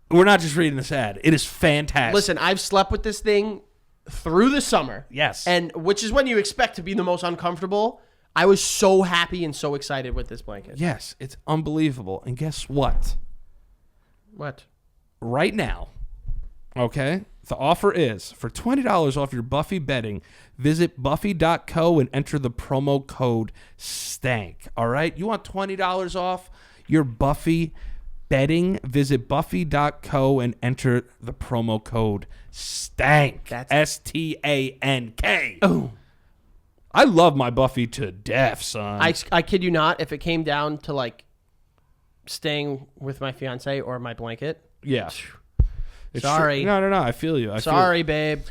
We're not just reading this ad. It is fantastic. Listen, I've slept with this thing through the summer. Yes. And which is when you expect to be the most uncomfortable. I was so happy and so excited with this blanket. Yes, it's unbelievable. And guess what? What? Right now, okay, the offer is for $20 off your Buffy bedding, visit buffy.co and enter the promo code STANK. All right? You want $20 off your Buffy bedding? Visit buffy.co and enter the promo code STANK. That's STANK. Oh. I love my Buffy to death, son. I kid you not, if it came down to like staying with my fiance or my blanket. Yeah. Sorry. True. No. I feel you. Sorry, babe.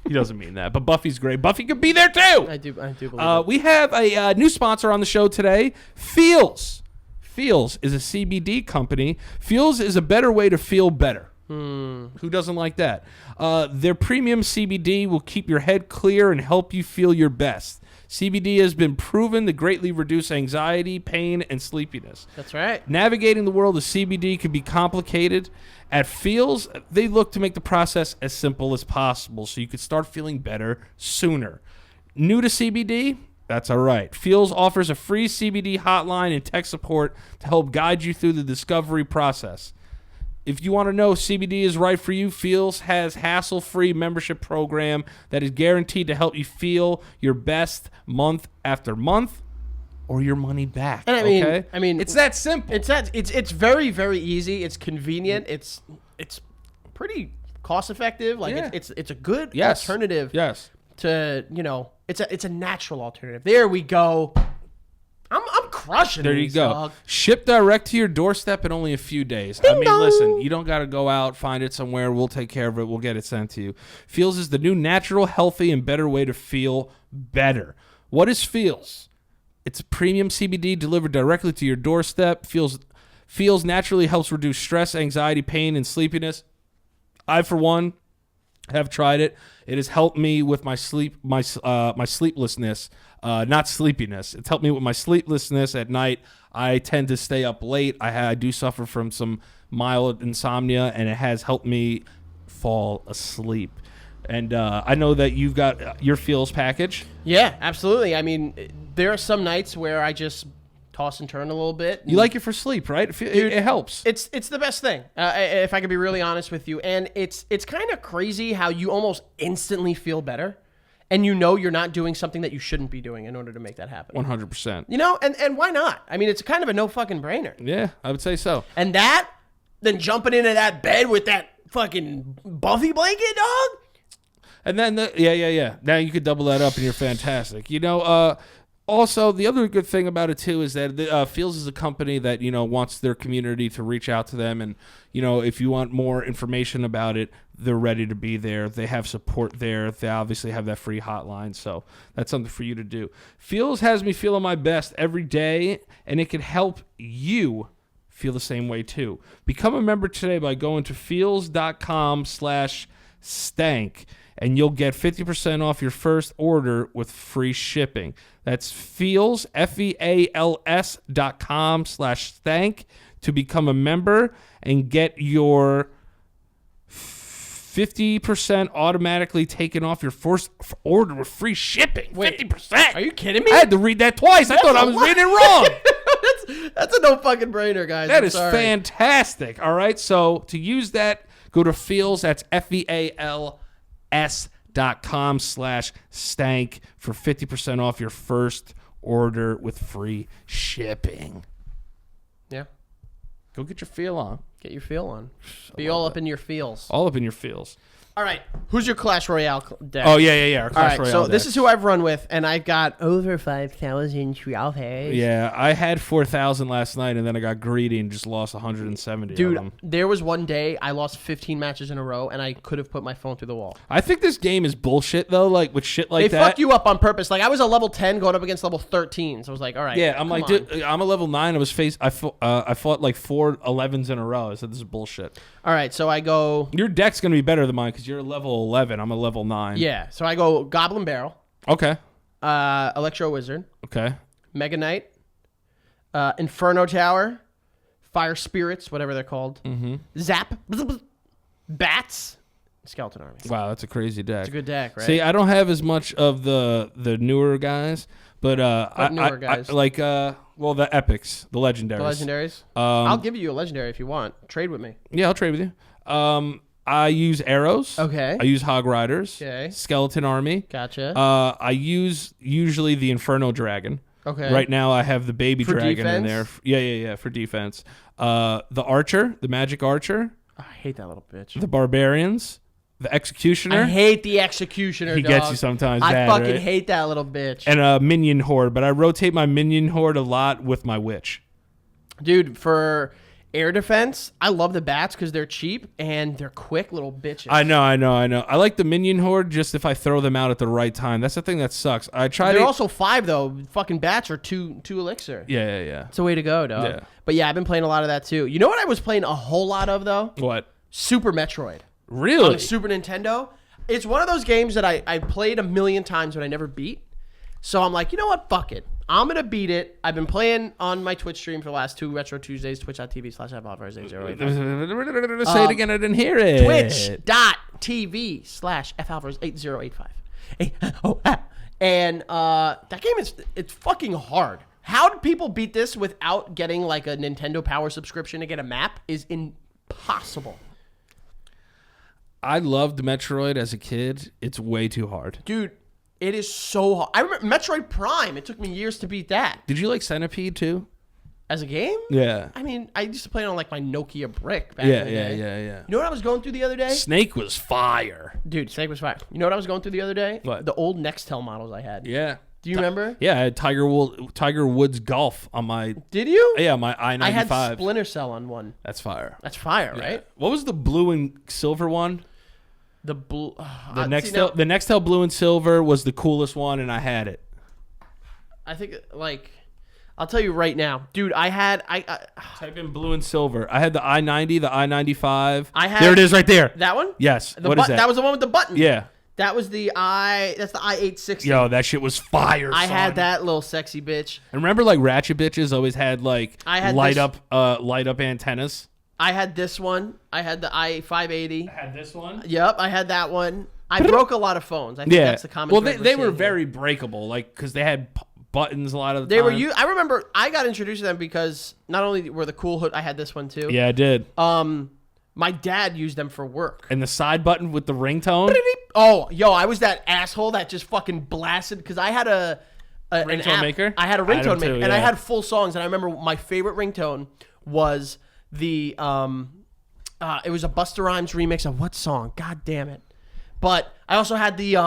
He doesn't mean that, but Buffy's great. Buffy could be there too. I do believe it. We have a new sponsor on the show today, Feels. Feels is a CBD company. Feels is a better way to feel better. Who doesn't like that? Their premium CBD will keep your head clear and help you feel your best. CBD has been proven to greatly reduce anxiety, pain, and sleepiness. That's right. Navigating the world of CBD can be complicated. At Feels, they look to make the process as simple as possible so you can start feeling better sooner. New to CBD? That's all right. Feels offers a free CBD hotline and tech support to help guide you through the discovery process. If you want to know if CBD is right for you, Feels has hassle-free membership program that is guaranteed to help you feel your best month after month or your money back. And I mean, it's that simple. It's very, very easy. It's convenient. It's pretty cost effective. Like Yeah. it's a good alternative. Yes. To it's a natural alternative. There we go. I'm crushing There you these, go. dog. Ship direct to your doorstep in only a few days. I mean, listen, you don't got to go out, find it somewhere. We'll take care of it. We'll get it sent to you. Feels is the new natural, healthy, and better way to feel better. What is Feels? It's premium CBD delivered directly to your doorstep. Feels naturally helps reduce stress, anxiety, pain, and sleepiness. I, for one, have tried it. It has helped me with my sleeplessness, not sleepiness. It's helped me with my sleeplessness at night. I tend to stay up late. I do suffer from some mild insomnia, and it has helped me fall asleep. And I know that you've got your Feels package. Yeah, absolutely. I mean, there are some nights where I just toss and turn a little bit. You like it for sleep, right? It helps. It's the best thing, if I can be really honest with you. And it's kind of crazy how you almost instantly feel better, and you know you're not doing something that you shouldn't be doing in order to make that happen. 100%. You know, and why not? I mean, it's kind of a no fucking brainer. Yeah, I would say so. And then jumping into that bed with that fucking Buffy blanket, dog. And then, yeah. Now you could double that up and you're fantastic. You know, also, the other good thing about it, too, is that Feels is a company that, you know, wants their community to reach out to them. And, you know, if you want more information about it, they're ready to be there. They have support there. They obviously have that free hotline. So that's something for you to do. Feels has me feeling my best every day, and it can help you feel the same way, too. Become a member today by going to feels.com/stank. And you'll get 50% off your first order with free shipping. That's Feels, FEALS.com/stank to become a member and get your 50% automatically taken off your first order with free shipping. Wait, 50%. Are you kidding me? I had to read that twice. I thought I was reading it wrong. That's a no fucking brainer, guys. That is fantastic. All right. So to use that, go to Feels. That's FEALS.com/stank for 50% off your first order with free shipping. Yeah. Go get your feel on. Get your feel on. Be all up in your feels. All up in your feels. All right. Who's your Clash Royale deck? Oh, yeah. Our Clash Royale so deck. this is who I've run with, and I've got over 5,000 trophies. Yeah, I had 4,000 last night, and then I got greedy and just lost 170 Dude, of them. there was one day I lost 15 matches in a row, and I could have put my phone through the wall. I think this game is bullshit, though, like, with shit like They that. fuck you up on purpose. Like, I was a level 10 going up against level 13, so I was like, all right. Yeah, I'm like, dude, I'm a level 9. I fought like 4 11s in a row. I said, this is bullshit. All right, so I go... Your deck's going to be better than mine because you're a level 11. I'm a level 9. Yeah, so I go Goblin Barrel. Okay. Electro Wizard. Okay. Mega Knight. Inferno Tower. Fire Spirits, whatever they're called. Mm-hmm. Zap. Bats. Skeleton Army. Wow, that's a crazy deck. It's a good deck, right? See, I don't have as much of the newer guys, but newer guys? I like the epics, the legendaries. The legendaries? I'll give you a legendary if you want. Trade with me. Yeah, I'll trade with you. I use arrows. Okay. I use hog riders. Okay. Skeleton army. Gotcha. I use usually the Inferno dragon. Okay. Right now I have the baby For dragon in defense? there. Yeah, for defense. The archer, the magic archer. I hate that little bitch. The barbarians. The executioner. I hate the executioner, He dog. gets you sometimes I bad, fucking right? hate that little bitch. And a minion horde, but I rotate my minion horde a lot with my witch. Dude, for air defense, I love the bats because they're cheap and they're quick little bitches. I know. I like the minion horde just if I throw them out at the right time. That's the thing that sucks. They're also 5 though. Fucking bats are two elixir. Yeah. It's a way to go, dog. Yeah. But yeah, I've been playing a lot of that too. You know what I was playing a whole lot of though? What? Super Metroid. Really? On the Super Nintendo. It's one of those games that I played a million times but I never beat. So I'm like, you know what? Fuck it. I'm going to beat it. I've been playing on my Twitch stream for the last 2 Retro Tuesdays, twitch.tv/FAlvarez8085. Say it again. I didn't hear it. Twitch.tv/FAlvarez8085. And that game it's fucking hard. How do people beat this without getting like a Nintendo Power subscription to get a map is impossible. I loved Metroid as a kid. It's way too hard. Dude, it is so hard. I remember Metroid Prime. It took me years to beat that. Did you like Centipede too? As a game? Yeah. I mean, I used to play it on like my Nokia brick back Yeah. in the day. Yeah. You know what I was going through the other day? Snake was fire. Dude, Snake was fire. You know what I was going through the other day? What? The old Nextel models I had. Yeah. Do you remember? Yeah, I had Tiger Woods Golf on my. Did you? Yeah, my I-95. I had Splinter Cell on one. That's fire. That's fire, right? What was the blue and silver one? The blue. The Nextel blue and silver was the coolest one, and I had it. I think I'll tell you right now, dude. Type in blue and silver. I had the I-90, the I-95. There it is, right there. That one. Yes. What is that? That was the one with the button. Yeah. That was that's the I-860. Yo, that shit was fire. I had that little sexy bitch. And remember, like ratchet bitches always had light up antennas. I had this one. I had the I-580. I had this one. Yep, I had that one. I broke a lot of phones. I think that's the common. Well, they were very breakable, because they had buttons a lot of the time. I remember I got introduced to them because not only were the cool hood. I had this one too. Yeah, I did. My dad used them for work. And the side button with the ringtone. Oh, yo, I was that asshole that just fucking blasted because I had a ringtone maker. I had a ringtone maker, yeah. and I had full songs. And I remember my favorite ringtone was the it was a Busta Rhymes remix of what song? God damn it! But I also had the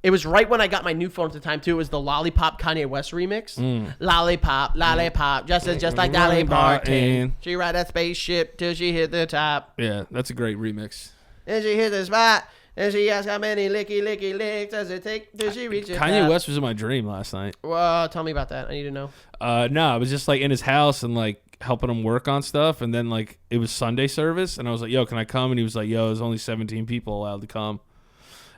It was right when I got my new phone at the time too. It was the Lollipop Kanye West remix. Lollipop, just like Dolly Parton. She ride that spaceship till she hit the top. Yeah, that's a great remix. Then she hit the spot. And she asked how many licky licks does it take till she reaches Kanye top. West was in my dream last night. Well, tell me about that. I need to know. No, I was just in his house and helping him work on stuff, and then it was Sunday service, and I was like, "Yo, can I come?" And he was like, "Yo, there's only 17 people allowed to come."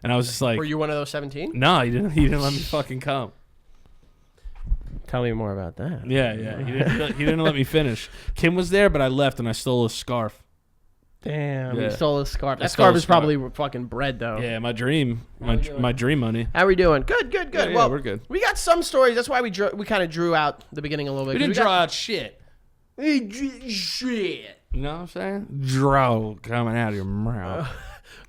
And I was just like, "Were you one of those 17?" No, he didn't. He didn't let me fucking come. Tell me more about that. Yeah. He didn't let me finish. Kim was there, but I left and I stole a scarf. Damn, you stole a scarf. That scarf is probably fucking bread, though. Yeah, my dream, my dream money. How we doing? Good. Yeah, well, we're good. We got some stories. That's why we kind of drew out the beginning a little bit. We didn't draw out shit. Shit. You know what I'm saying? Draw coming out of your mouth.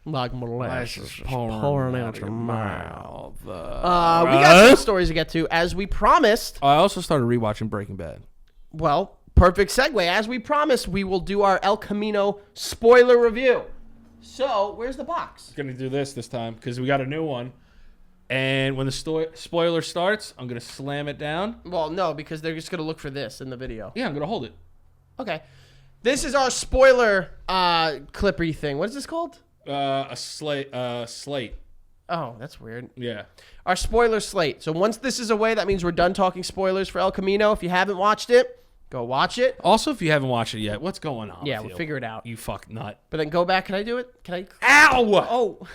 Like molasses pouring out your mouth. We got some stories to get to, as we promised. I also started rewatching Breaking Bad. Well, perfect segue. As we promised, we will do our El Camino spoiler review. So, where's the box? I'm going to do this time because we got a new one. And when the spoiler starts, I'm going to slam it down. Well, no, because they're just going to look for this in the video. Yeah, I'm going to hold it. Okay. This is our spoiler clippy thing. What is this called? A slate. Oh, that's weird. Yeah. Our spoiler slate. So once this is away, that means we're done talking spoilers for El Camino. If you haven't watched it, go watch it. Also, if you haven't watched it yet, what's going on? Yeah, we'll figure it out. You fuck nut. But then go back. Can I do it? Can I? Ow! Oh.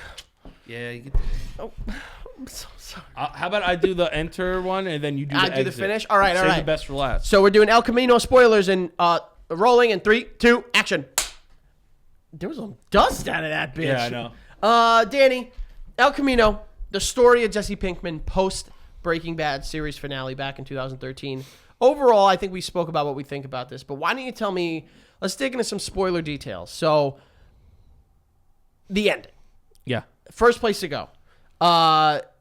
Yeah. You can... Oh. I'm so sorry. How about I do the enter one and then you do the exit? I do the finish? All right, Save the best for last. So we're doing El Camino spoilers and rolling in 3, 2, action. There was some dust out of that bitch. Yeah, I know. Danny, El Camino, the story of Jesse Pinkman post Breaking Bad series finale back in 2013. Overall, I think we spoke about what we think about this, but why don't you tell me, let's dig into some spoiler details. So, the ending. Yeah. First place to go.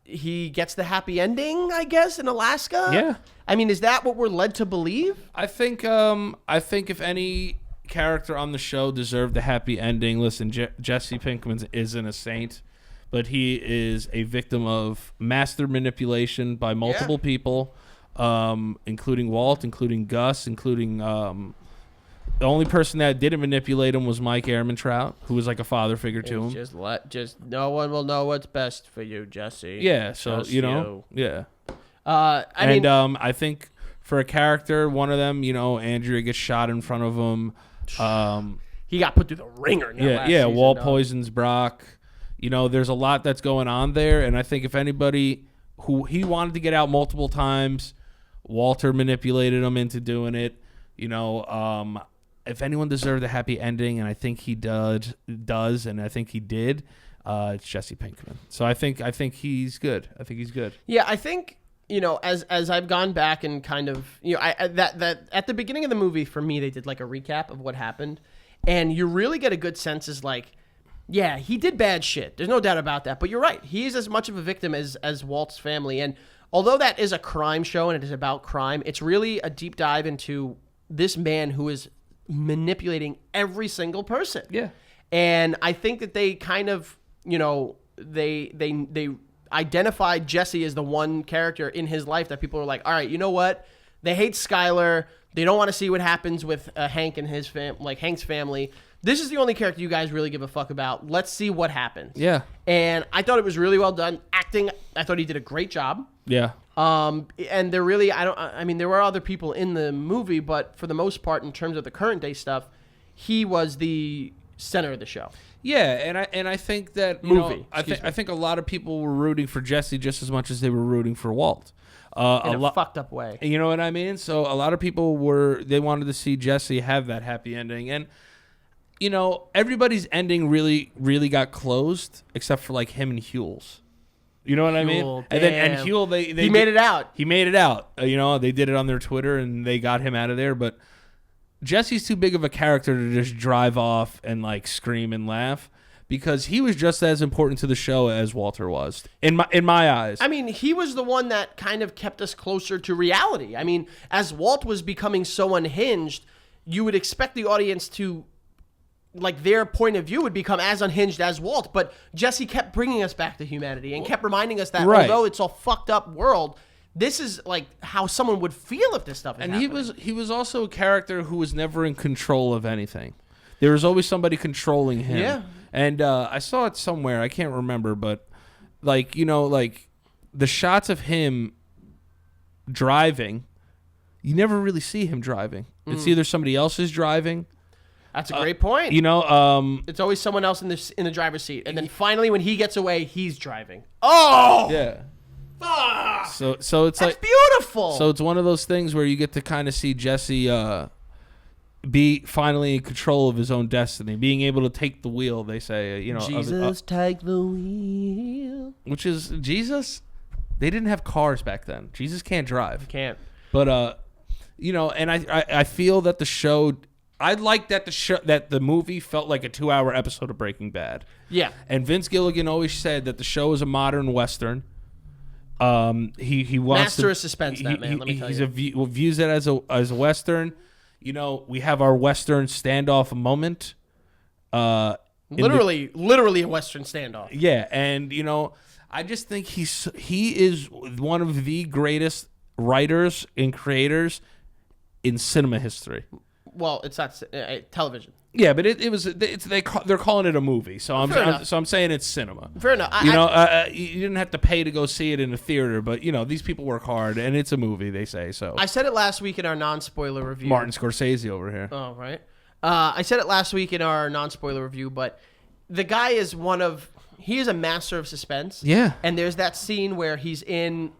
He gets the happy ending, I guess, in Alaska? Yeah. I mean, is that what we're led to believe? I think if any character on the show deserved a happy ending, listen, Jesse Pinkman isn't a saint, but he is a victim of master manipulation by multiple people, including Walt, including Gus, including the only person that didn't manipulate him was Mike Ehrmantraut, who was like a father figure to him. Just no one will know what's best for you, Jesse. Yeah, so yeah. I think for a character, one of them, Andrea gets shot in front of him. He got put through the ringer. Walt poisons Brock. There's a lot that's going on there, and I think if anybody who he wanted to get out multiple times, Walter manipulated him into doing it. If anyone deserved a happy ending, and I think he does, and I think he did, it's Jesse Pinkman. So I think he's good. Yeah, I think as I've gone back and kind of that at the beginning of the movie, for me, they did like a recap of what happened, and you really get a good sense as yeah, he did bad shit. There's no doubt about that. But you're right, he is as much of a victim as Walt's family, and although that is a crime show and it is about crime, it's really a deep dive into this man who is manipulating every single person. Yeah. And I think that they kind of, they identified Jesse as the one character in his life that people are like, all right, you know what? They hate Skylar. They don't want to see what happens with Hank and his Hank's family. This is the only character you guys really give a fuck about. Let's see what happens. Yeah. And I thought it was really well done. Acting, I thought he did a great job. Yeah. And there really, there were other people in the movie, but for the most part, in terms of the current day stuff, he was the center of the show. Yeah, and I think that I think a lot of people were rooting for Jesse just as much as they were rooting for Walt. In a fucked up way. You know what I mean? So a lot of people they wanted to see Jesse have that happy ending, and everybody's ending really, really got closed except for like him and Huel's. You know what I mean? Damn. And Huel, he made it out. He made it out. They did it on their Twitter and they got him out of there. But Jesse's too big of a character to just drive off and like scream and laugh, because he was just as important to the show as Walter was in my eyes. I mean, he was the one that kind of kept us closer to reality. I mean, as Walt was becoming so unhinged, you would expect the audience to, like, their point of view would become as unhinged as Walt, but Jesse kept bringing us back to humanity and kept reminding us that although it's a fucked up world, this is like how someone would feel if this stuff is happening. He was also a character who was never in control of anything. There was always somebody controlling him. Yeah. And I saw it somewhere, I can't remember, but like the shots of him driving, you never really see him driving. It's either somebody else is driving. That's a great point. It's always someone else in the driver's seat, and then finally, when he gets away, he's driving. Oh, yeah. Fuck. So it's That's beautiful. So it's one of those things where you get to kind of see Jesse be finally in control of his own destiny, being able to take the wheel. They say, Jesus, take the wheel. Which is Jesus. They didn't have cars back then. Jesus can't drive. Can't. But and I feel that the show. I like that the movie felt like a 2-hour episode of Breaking Bad. Yeah. And Vince Gilligan always said that the show is a modern Western. He wants master of suspense. That man. Let me tell you. He views it as a Western. We have our Western standoff moment. Literally a Western standoff. Yeah, and I just think he is one of the greatest writers and creators in cinema history. Well, it's not television. Yeah, but they're calling it a movie, so I'm saying it's cinema. Fair enough. You didn't have to pay to go see it in a theater, but these people work hard, and it's a movie. They say so. I said it last week in our non-spoiler review. Martin Scorsese over here. Oh, right. I said it last week in our non-spoiler review, but the guy is he is a master of suspense. Yeah. And there's that scene where he's in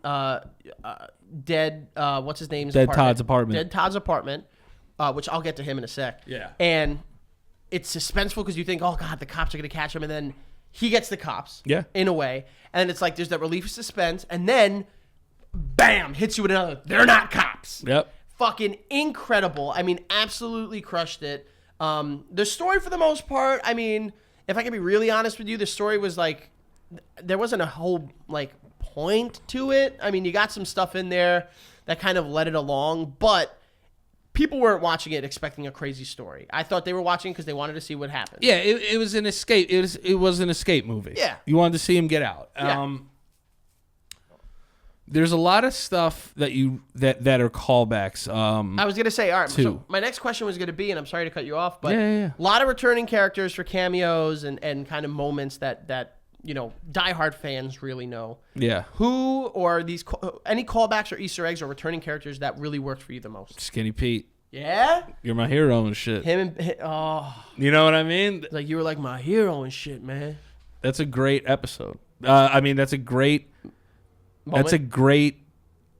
Dead. What's his name's Dead apartment? Todd's apartment. Dead Todd's apartment. Which I'll get to him in a sec. Yeah. And it's suspenseful because you think, oh, God, the cops are going to catch him. And then he gets the cops. Yeah. In a way. And it's like there's that relief of suspense. And then, bam, hits you with another. They're not cops. Yep. Fucking incredible. I mean, absolutely crushed it. The story, for the most part, I mean, if I can be really honest with you, the story was like, there wasn't a whole, like, point to it. I mean, you got some stuff in there that kind of led it along. But people weren't watching it expecting a crazy story. I thought they were watching because they wanted to see what happened. Yeah, it was an escape. It was an escape movie. Yeah, you wanted to see him get out. Yeah. There's a lot of stuff that are callbacks. I was gonna say, all right. So my next question was gonna be, and I'm sorry to cut you off, but a lot of returning characters for cameos and kind of moments that diehard fans really know. Yeah. Who or any callbacks or Easter eggs or returning characters that really worked for you the most? Skinny Pete. Yeah. You're my hero and shit. You know what I mean? Like you were like my hero and shit, man. That's a great episode. That's a great moment. That's a great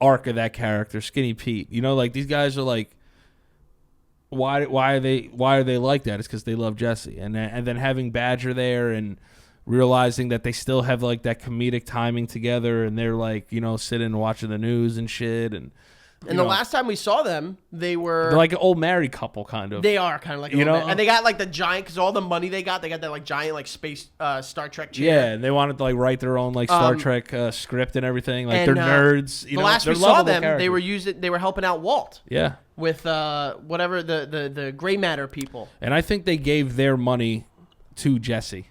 arc of that character, Skinny Pete. Like these guys are like, why are they like that? It's because they love Jesse, and then having Badger there and realizing that they still have like that comedic timing together, and they're like sitting and watching the news and shit, and the last time we saw them, they're like an old married couple, kind of. They are kind of like and they got like the giant, because all the money they got that like giant like space Star Trek chair. Yeah, and they wanted to like write their own like Star Trek script and everything. Like they're nerds. The last we saw them, they were helping out Walt. Yeah. With whatever the gray matter people. And I think they gave their money to Jesse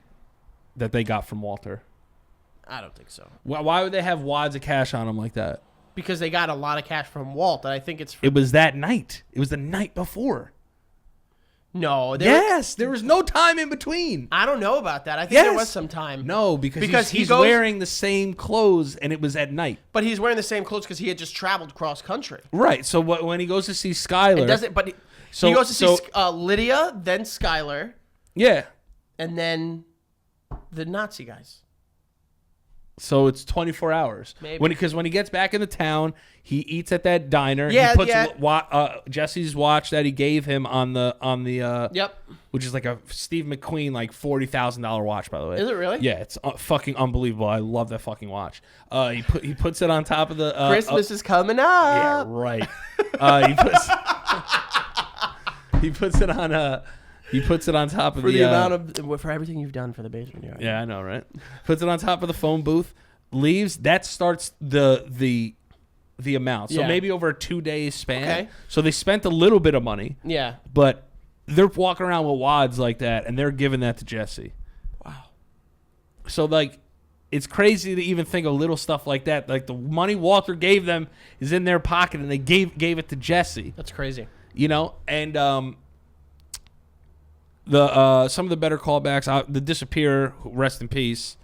that they got from Walter. I don't think so. Why would they have wads of cash on them like that? Because they got a lot of cash from Walt, and I think it's... It was that night. It was the night before. No. There was no time in between. I don't know about that. I think there was some time. No, because he's wearing the same clothes, and it was at night. But he's wearing the same clothes because he had just traveled cross country. Right. So when he goes to see Skylar... He goes to see Lydia, then Skylar. Yeah. And then the Nazi guys. So it's 24 hours. Maybe. Because when he gets back into town, he eats at that diner. Yeah, he puts Jesse's watch that he gave him on the Yep. Which is like a Steve McQueen like $40,000 watch, by the way. Is it really? Yeah, it's fucking unbelievable. I love that fucking watch. He puts it on top of the Christmas is coming up. Yeah, right. He puts it on He puts it on top of for everything you've done for the basement yard. Yeah, I know, right? Puts it on top of the phone booth, leaves. That starts the amount. So maybe over a 2-day span. Okay. So they spent a little bit of money. Yeah. But they're walking around with wads like that, and they're giving that to Jesse. Wow. So like, it's crazy to even think of little stuff like that. Like the money Walter gave them is in their pocket, and they gave it to Jesse. That's crazy. You know, and some of the better callbacks, the Disappear, rest in peace.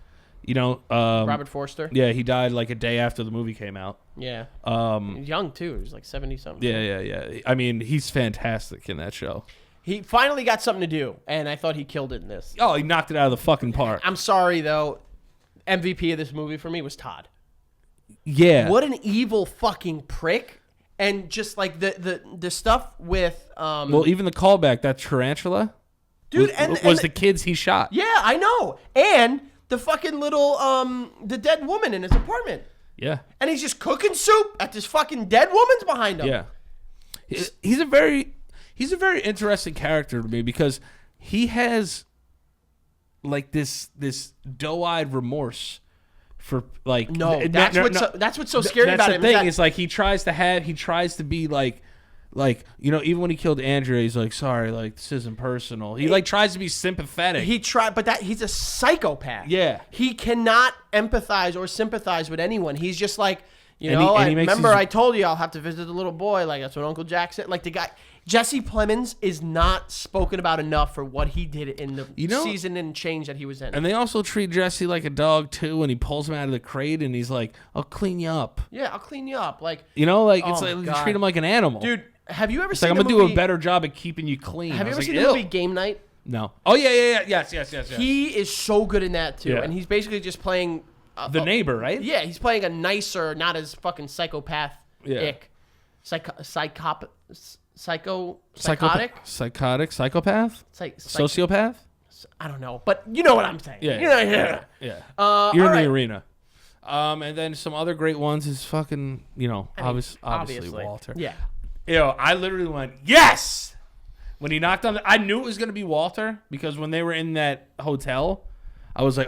You know, Robert Forster. Yeah, he died like a day after the movie came out. Yeah. Young too. He was like 70 something. Yeah. I mean, he's fantastic in that show. He finally got something to do, and I thought he killed it in this. Oh, he knocked it out of the fucking park. I'm sorry though. MVP of this movie for me was Todd. Yeah. What an evil fucking prick. And just like the stuff with well, even the callback, that tarantula, dude, was the kids he shot. Yeah, I know. And the fucking little the dead woman in his apartment. Yeah. And he's just cooking soup at this fucking dead woman's behind him. Yeah. He's a very interesting character to me because he has like this doe-eyed remorse. For like that's what's so scary about him. That's the thing. It's like he tries to be like you know, even when he killed Andrea, he's like, sorry, like this isn't personal. He like tries to be sympathetic. But he's a psychopath. Yeah, he cannot empathize or sympathize with anyone. He's just like, I told you I'll have to visit the little boy. Like that's what Uncle Jack said. Like the guy. Jesse Plemons is not spoken about enough for what he did in the season and change that he was in. And they also treat Jesse like a dog too. When he pulls him out of the crate and he's like, "I'll clean you up." Yeah, I'll clean you up. Like it's like you treat him like an animal, dude. Have you ever seen? Like I'm gonna do a better job at keeping you clean. Have you ever seen the movie Game Night? No. Oh yeah. Yes. He is so good in that too, and he's basically just playing the neighbor, right? Yeah, he's playing a nicer, not as fucking psychopath. Psychotic? Psychopath? Sociopath? I don't know, but you know what I'm saying. Yeah. You're in the arena. And then some other great ones is fucking, obviously Walter. Yeah. I literally went, yes! When he knocked on I knew it was going to be Walter because when they were in that hotel, I was like,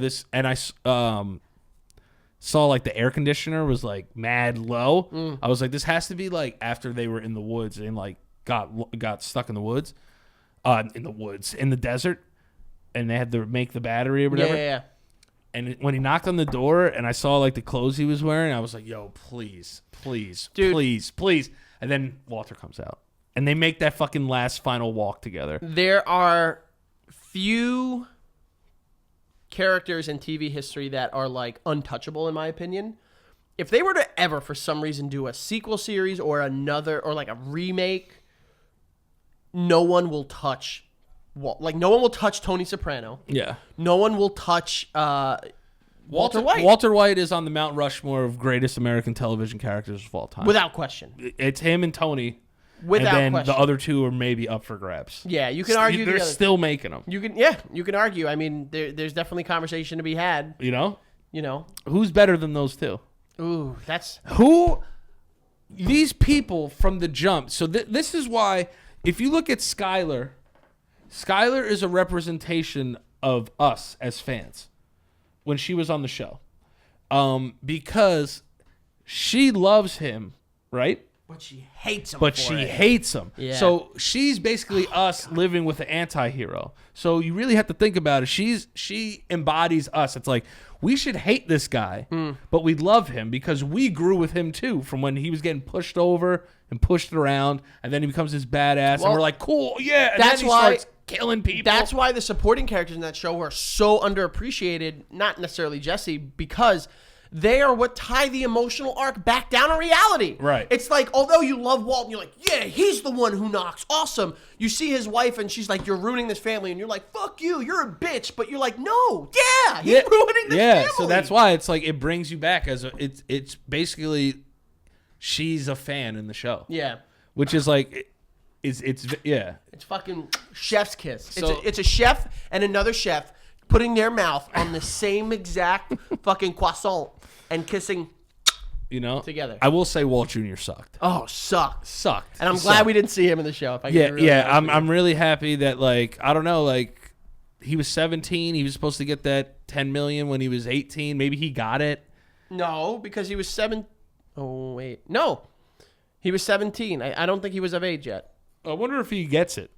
this, and I saw like the air conditioner was like mad low. I was like, this has to be like after they were in the woods and like got stuck in the woods, in the desert, and they had to make the battery or whatever. Yeah. And when he knocked on the door and I saw like the clothes he was wearing, I was like, yo, please, dude, please. And then Walter comes out and they make that fucking last final walk together. There are few characters in TV history that are like untouchable in my opinion. If they were to ever for some reason do a sequel series or another or like a remake, no one will touch Tony Soprano. Yeah. No one will touch Walter White. Walter White is on the Mount Rushmore of greatest American television characters of all time. Without question. It's him and Tony. Without and then question. The other two are maybe up for grabs. Yeah, you can argue. They're still making them. You can argue. I mean, there's definitely conversation to be had. You know? Who's better than those two? Ooh, that's... These people from the jump. So this is why, if you look at Skylar is a representation of us as fans when she was on the show. Because she loves him, right? But she hates him. But she hates him. Yeah. So she's basically us living with the anti-hero. So you really have to think about it. She embodies us. It's like, we should hate this guy, but we love him because we grew with him too, from when he was getting pushed over and pushed around, and then he becomes this badass, and we're like, cool, yeah. And that's then he why starts killing people. That's why the supporting characters in that show are so underappreciated. Not necessarily Jesse, because they are what tie the emotional arc back down to reality. Right. It's like, although you love Walt and you're like, yeah, he's the one who knocks. Awesome. You see his wife and she's like, you're ruining this family. And you're like, fuck you. You're a bitch. But you're like, no. Yeah. He's ruining this family. So that's why it's like, it brings you back as it's basically, she's a fan in the show. Yeah. Which is like, it's fucking chef's kiss. So, it's a chef and another chef putting their mouth on the same exact fucking croissant and kissing, together. I will say Walt Jr. sucked. Oh, sucked. Sucked. And I'm glad we didn't see him in the show. If I I'm really happy that, like, I don't know, like, he was 17. He was supposed to get that $10 million when he was 18. Maybe he got it. No, because he was 7. Oh wait, no, he was 17. I don't think he was of age yet. I wonder if he gets it.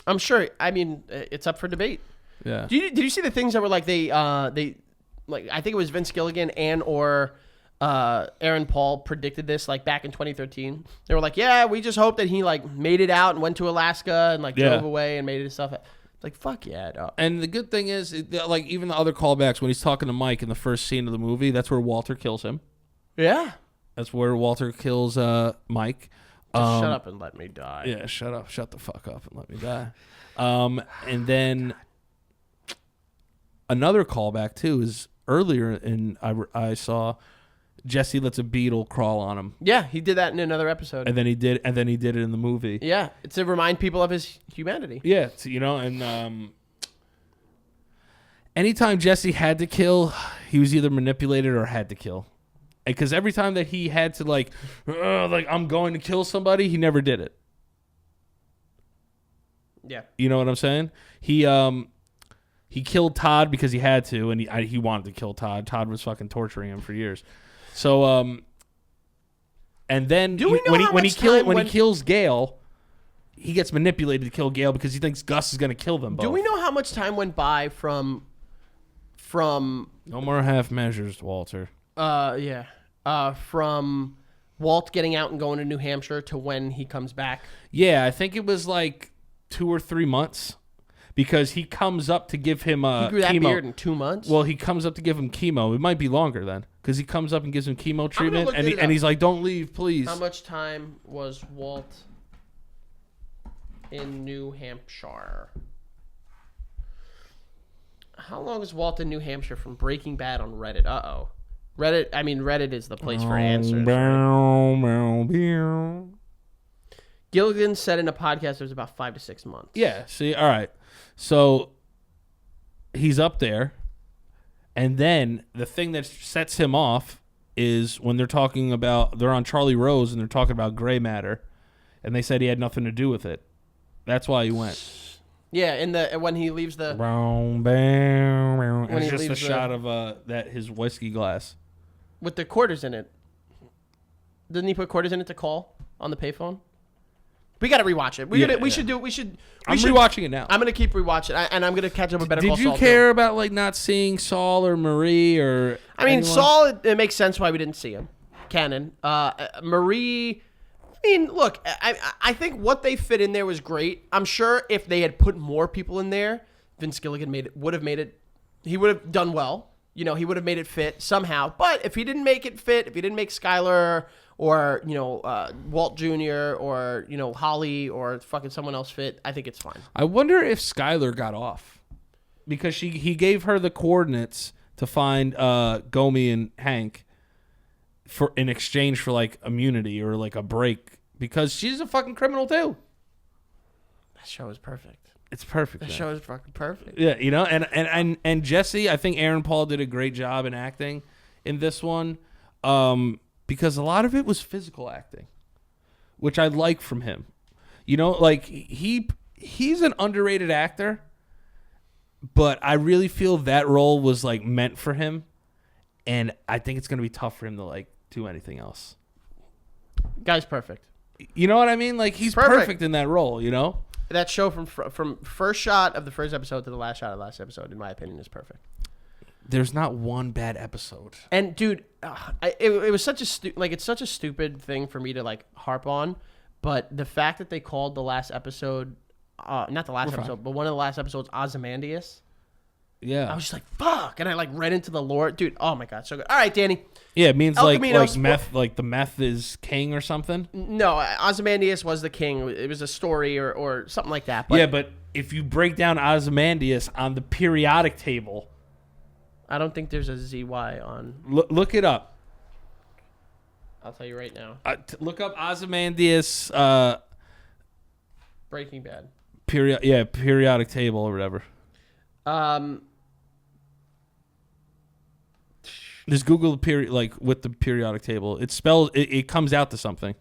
I'm sure. I mean, it's up for debate. Yeah. Did you see the things that were like they like, I think it was Vince Gilligan or Aaron Paul predicted this like back in 2013. They were like, yeah, we just hope that he like made it out and went to Alaska and like drove away and made it stuff. Like, fuck yeah, dog. And the good thing is, like, even the other callbacks when he's talking to Mike in the first scene of the movie, that's where Walter kills him. Yeah. That's where Walter kills Mike. Just shut up and let me die. Yeah, shut up. Shut the fuck up and let me die. And then another callback, too, is earlier I saw Jesse lets a beetle crawl on him. Yeah, he did that in another episode. And then he did it in the movie. Yeah, it's to remind people of his humanity. Yeah, and anytime Jesse had to kill, he was either manipulated or had to kill. Because every time that he had to like I'm going to kill somebody, he never did it. Yeah. You know what I'm saying? He killed Todd because he had to, and he wanted to kill Todd. Todd was fucking torturing him for years. So and then when he kills Gale, he gets manipulated to kill Gale because he thinks Gus is going to kill them both. Do we know how much time went by from no more half measures, Walter. From Walt getting out and going to New Hampshire to when he comes back? Yeah, I think it was like 2 or 3 months because he comes up to give him he grew that beard in 2 months? Well, he comes up to give him chemo. It might be longer then because he comes up and gives him chemo treatment and he's like, don't leave, please. How much time was Walt in New Hampshire? How long is Walt in New Hampshire from Breaking Bad on Reddit? Uh-oh. Reddit is the place for answers. Right? Gilligan said in a podcast it was about 5 to 6 months. Yeah, see, all right. So he's up there, and then the thing that sets him off is when they're on Charlie Rose and they're talking about gray matter, and they said he had nothing to do with it. That's why he went. Yeah, when he leaves the it's just a shot of his whiskey glass with the quarters in it. Didn't he put quarters in it to call on the payphone? We got to rewatch it. We should. I'm rewatching it now. I'm gonna keep rewatching, and I'm gonna catch up with Better Call Saul. Did you care about like not seeing Saul or Marie or? I mean, anyone? Saul. It makes sense why we didn't see him. Canon. Marie. I mean, look. I think what they fit in there was great. I'm sure if they had put more people in there, Vince Gilligan would have made it. He would have done well. He would have made it fit somehow. But if he didn't make it fit, if he didn't make Skylar or Walt Jr. or Holly or fucking someone else fit, I think it's fine. I wonder if Skylar got off because he gave her the coordinates to find Gomi and Hank in exchange for like immunity or like a break because she's a fucking criminal too. That show is perfect. It's perfect. That show is fucking perfect. Yeah, and Jesse, I think Aaron Paul did a great job in acting in this one. Because a lot of it was physical acting, which I like from him. Like he's an underrated actor, but I really feel that role was like meant for him, and I think it's gonna be tough for him to like do anything else. Guy's perfect. You know what I mean? Like he's perfect in that role. You know. That show from first shot of the first episode to the last shot of the last episode, in my opinion, is perfect. There's not one bad episode. And dude, it was such it's such a stupid thing for me to like harp on, but the fact that they called the last episode, not the last episode, but one of the last episodes, Ozymandias. Yeah. I was just like, fuck, and I like read into the lore, dude. Oh my god, so good. All right, Danny. Yeah, it means like Camino's meth, like the meth is king or something. No, Ozymandias was the king. It was a story or something like that. But yeah, but if you break down Ozymandias on the periodic table, I don't think there's a ZY on. Look it up. I'll tell you right now. Look up Ozymandias. Breaking Bad. Periodic table or whatever. Just Google the period, like with the periodic table. It spells. It comes out to something.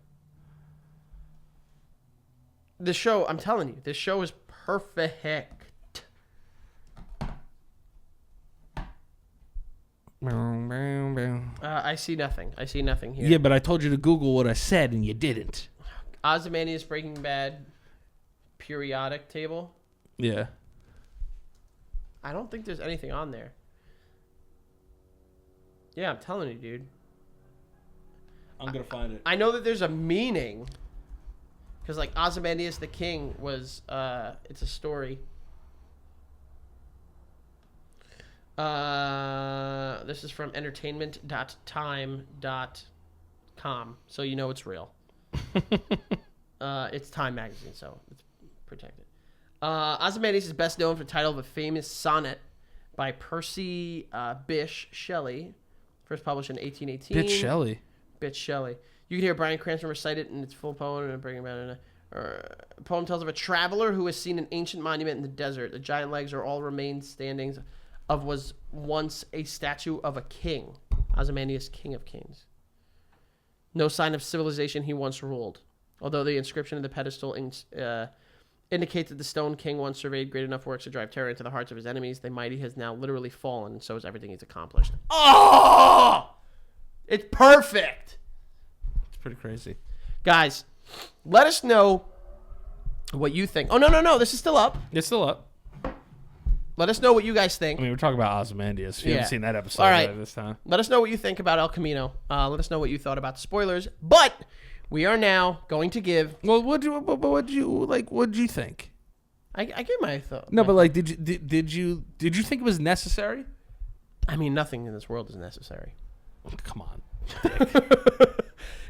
The show, I'm telling you, this show is perfect. I see nothing. I see nothing here. Yeah, but I told you to Google what I said and you didn't. Ozymandias Breaking Bad periodic table. Yeah. I don't think there's anything on there. Yeah, I'm telling you, dude. I'm going to find it. I know that there's a meaning. Because, like, Ozymandias the King was, it's a story. This is from entertainment.time.com. So you know it's real. It's Time magazine, so it's protected. Ozymandias is best known for the title of a famous sonnet by Percy Bysshe Shelley. First published in 1818. Bitch Shelley. You can hear Bryan Cranston recite it in its full poem and bring about it. The poem tells of a traveler who has seen an ancient monument in the desert. The giant legs are all remains standings of was once a statue of a king. Ozymandias, king of kings. No sign of civilization he once ruled. Although the inscription of the pedestal indicates that the stone king once surveyed great enough works to drive terror into the hearts of his enemies, the mighty has now literally fallen, and so is everything he's accomplished. Oh! It's perfect! It's pretty crazy. Guys, let us know what you think. Oh, no. This is still up. It's still up. Let us know what you guys think. I mean, we're talking about Ozymandias. If you haven't seen that episode all right. this time. Let us know what you think about El Camino. Let us know what you thought about the spoilers. But we are now going to give. Well, what'd you think? I gave my thought. No, but like, did you think it was necessary? I mean, nothing in this world is necessary. Come on.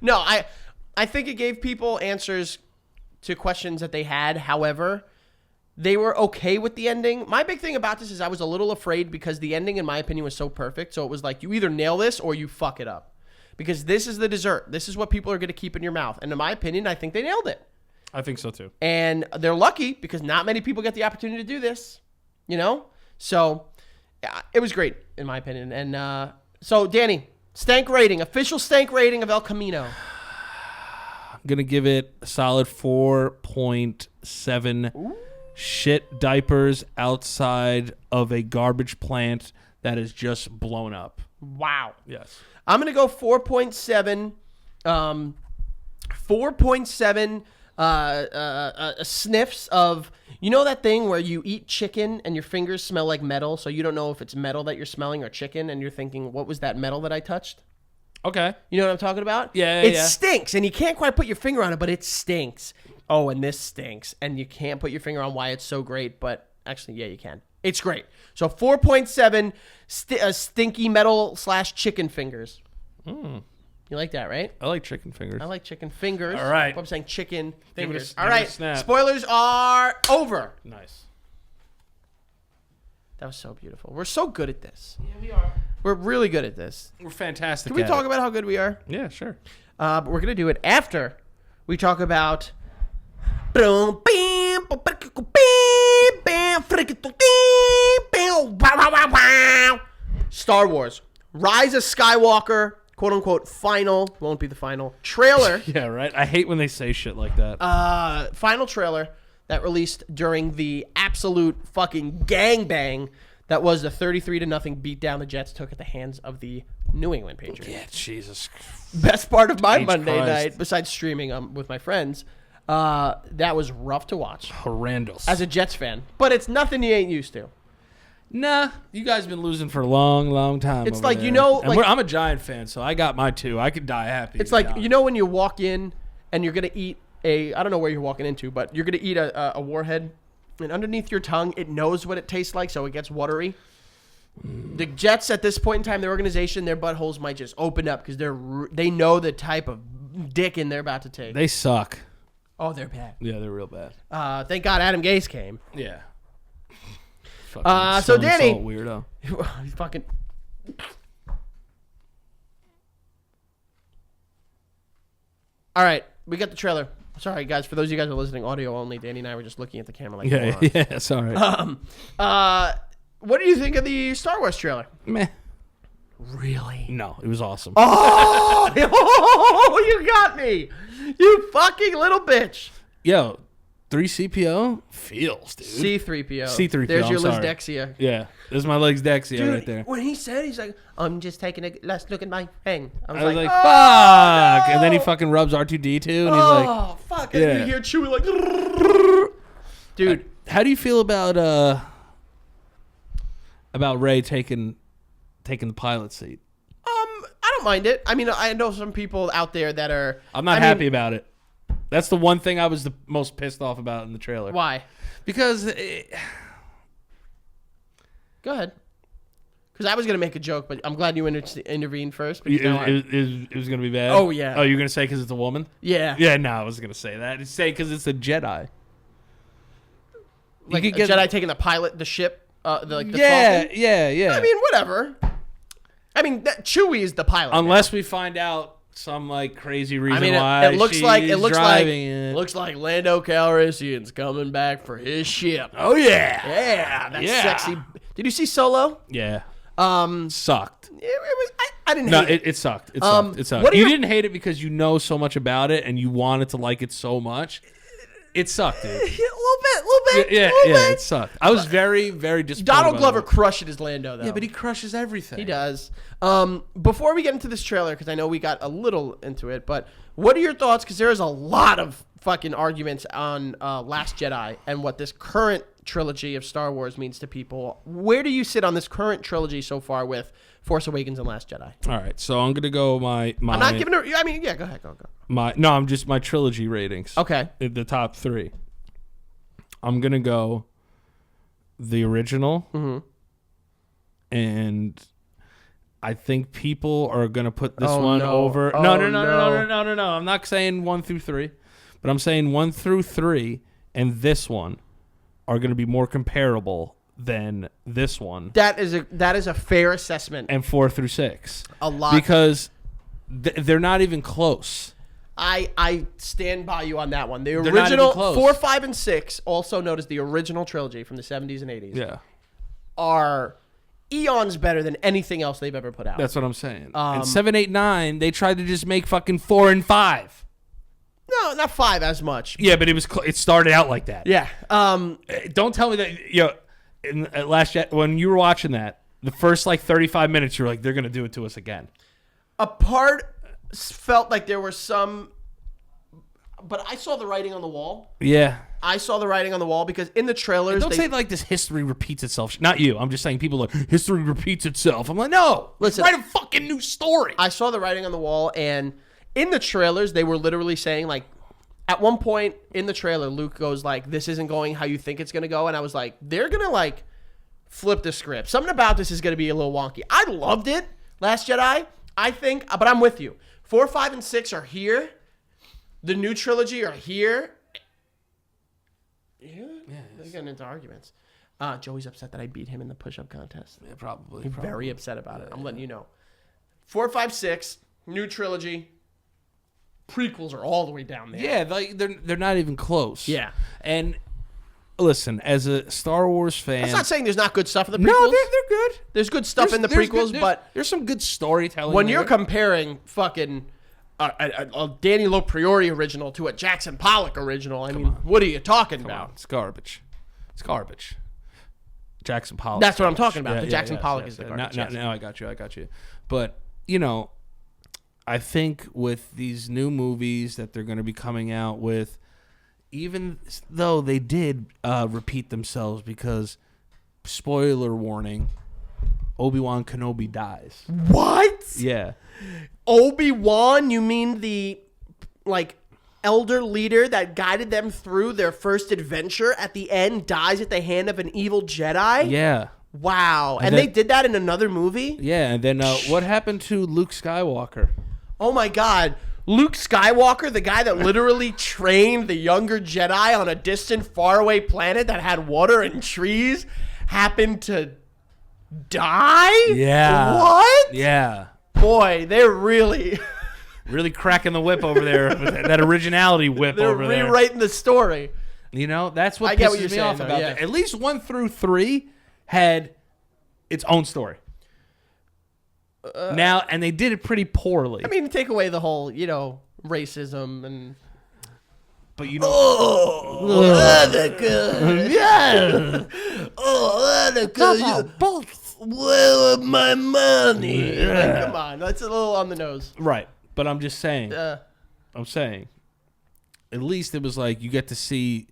No, I think it gave people answers to questions that they had. However, they were okay with the ending. My big thing about this is I was a little afraid because the ending, in my opinion, was so perfect. So it was like, you either nail this or you fuck it up. Because this is the dessert. This is what people are going to keep in your mouth. And in my opinion, I think they nailed it. I think so too. And they're lucky because not many people get the opportunity to do this. You know? So it was great, in my opinion. And so, Danny, Stank rating. Official Stank rating of El Camino. I'm going to give it a solid 4.7. Ooh. Shit diapers outside of a garbage plant that is just blown up. Wow. Yes. I'm going to go 4.7. 4.7 sniffs of, you know that thing where you eat chicken and your fingers smell like metal, so you don't know if it's metal that you're smelling or chicken, and you're thinking, what was that metal that I touched? Okay. You know what I'm talking about? Yeah. It stinks, and you can't quite put your finger on it, but it stinks. Oh, and this stinks, and you can't put your finger on why it's so great, but actually, yeah, you can. It's great. So 4.7 stinky metal / chicken fingers. You like that, right? I like chicken fingers. I like chicken fingers. All right. I'm saying chicken fingers. All right. Spoilers are over. Nice. That was so beautiful. We're so good at this. Yeah, we are. We're really good at this. We're fantastic. Can we talk about how good we are? Yeah, sure. But we're going to do it after we talk about Star Wars, Rise of Skywalker, quote unquote final, won't be the final trailer. Yeah, right. I hate when they say shit like that. Final trailer that released during the absolute fucking gangbang that was the 33-0 beatdown the Jets took at the hands of the New England Patriots. Yeah, Jesus. Best part of my Jesus Monday Christ. night, besides streaming with my friends, that was rough to watch. Horrendous. As a Jets fan. But it's nothing you ain't used to. Nah, you guys been losing for a long, long time. It's over like, there. you know, And like- I'm a Giant fan, so I got my two. I could die happy. It's to be like, honest. you know when you walk in and you're going to eat I don't know where you're walking into, but you're going to eat a Warhead, and underneath your tongue, it knows what it tastes like, so it gets watery. The Jets, at this point in time, their organization, their buttholes might just open up because they know the type of dicking they're about to take. They suck. Oh, they're bad. Yeah, they're real bad. Thank God Adam Gase came. Yeah. So Danny, weirdo. He's fucking. All right, we got the trailer. Sorry, guys. For those of you guys who are listening, audio only. Danny and I were just looking at the camera like morons. Yeah. Sorry. What do you think of the Star Wars trailer? Meh. Really? No, it was awesome. Oh, you got me. You fucking little bitch. Yo, 3CPO feels, dude. C-3PO. C-3PO, There's your I'm Liz sorry. Dexia. Yeah, there's my legs Dexia Dude, right there. when he said, he's like, I'm just taking a last look at my thing. I was like, oh, fuck. no. And then he fucking rubs R2D2 and he's like, Oh, fuck. And Yeah. you hear Chewie like, dude. how do you feel about Rey taking the pilot seat? I don't mind it. I mean, I know some people out there that are. I'm not happy about it. That's the one thing I was the most pissed off about in the trailer. Why? Because Go ahead. Because I was going to make a joke, but I'm glad you intervened first. it Now was going to be bad. Oh, yeah. Oh, you're going to say because it's a woman? yeah. Yeah, no, I was going to say that. Say because it's a Jedi. Like could a get- Jedi taking the ship, the Yeah, Falcon. yeah. I mean, whatever. I mean, Chewie is the pilot. Unless we find out some like crazy reason I mean, why it looks like driving it. looks like Lando Calrissian's coming back for his ship. Oh yeah, Yeah, that's Yeah. sexy. Did you see Solo? yeah. Um, Sucked. it was. I didn't No, hate it. it sucked. It sucked. It sucked. what are You your- didn't hate it because you know so much about it and you wanted to like it so much. It sucked, dude. A little bit. Yeah, little bit. it sucked. I was very, very disappointed. Donald by Glover it. crushed it as Lando, though. Yeah, but he crushes everything. He does. Before we get into this trailer, because I know we got a little into it, but what are your thoughts? Because there is a lot of fucking arguments on Last Jedi and what this current trilogy of Star Wars means to people. Where do you sit on this current trilogy so far with Force Awakens and Last Jedi? All right, so I'm gonna go my. I'm not giving it. I mean, yeah, go ahead, go. I'm just my trilogy ratings. Okay. The top 3. I'm gonna go the original, and I think people are gonna put this one no. over. Oh, No. I'm not saying 1 through 3, but I'm saying 1 through 3 and this one are gonna be more comparable than this one. That is a fair assessment. And 4 through 6. A lot. Because they're not even close. I stand by you on that one. The not even original close. 4, 5, and 6, also known as the original trilogy from the 70s and 80s, Yeah. are eons better than anything else they've ever put out. That's what I'm saying. And 7, 8, 9, they tried to just make fucking 4 and 5. No, not 5 as much. Yeah, but it started out like that. Yeah. Don't tell me that, at Last Jet, when you were watching that, the first like 35 minutes, you were like, they're going to do it to us again. A part felt like there were some, but I saw the writing on the wall. Yeah. I saw the writing on the wall because in the trailers, Don't say like this history repeats itself. Not you. I'm just saying people are like, history repeats itself. I'm like, no. Listen, write a fucking new story. I saw the writing on the wall, and in the trailers, they were literally saying, like, at one point in the trailer, Luke goes like, this isn't going how you think it's going to go. And I was like, they're going to like flip the script. Something about this is going to be a little wonky. I loved it, Last Jedi, I think, but I'm with you. 4, 5, and 6 are here. The new trilogy are here. Yeah, they're getting into arguments. Joey's upset that I beat him in the push-up contest. Yeah, probably. Very upset about it. I'm letting you know. 4, 5, 6, new trilogy. Prequels are all the way down there. Yeah, like they're not even close. Yeah. And listen, as a Star Wars fan, That's not saying there's not good stuff in the prequels. no, they're good. There's good stuff in the prequels, but there's some good storytelling. when there. you're comparing fucking a Danny Lopriori original to a Jackson Pollock original, I mean, what are you talking about? it's garbage. It's garbage. Jackson Pollock. That's what I'm talking about. The Jackson Pollock is the Now, garbage. Yes. now I got you. But you know, I think with these new movies that they're going to be coming out with, even though they did repeat themselves, because spoiler warning, Obi-Wan Kenobi dies. What? Yeah. Obi-Wan, you mean the elder leader that guided them through their first adventure at the end dies at the hand of an evil Jedi? Yeah. Wow. And then, they did that in another movie? Yeah, and then what happened to Luke Skywalker? Oh my God. Luke Skywalker, the guy that literally trained the younger Jedi on a distant, faraway planet that had water and trees, happened to die? Yeah. What? Yeah. Boy, they're really... really cracking the whip over there with that originality whip over there. They're rewriting the story. You know, that's what I get what pisses you're me saying, off though, about yeah. that. At least 1 through 3 had its own story. Now, and they did it pretty poorly. I mean, take away the whole, racism and... But you know... Oh, Annika. Yeah. Oh, Annika. Where are my money? Yeah. Come on, that's a little on the nose. Right. But I'm just saying. I'm saying. At least it was like you get to see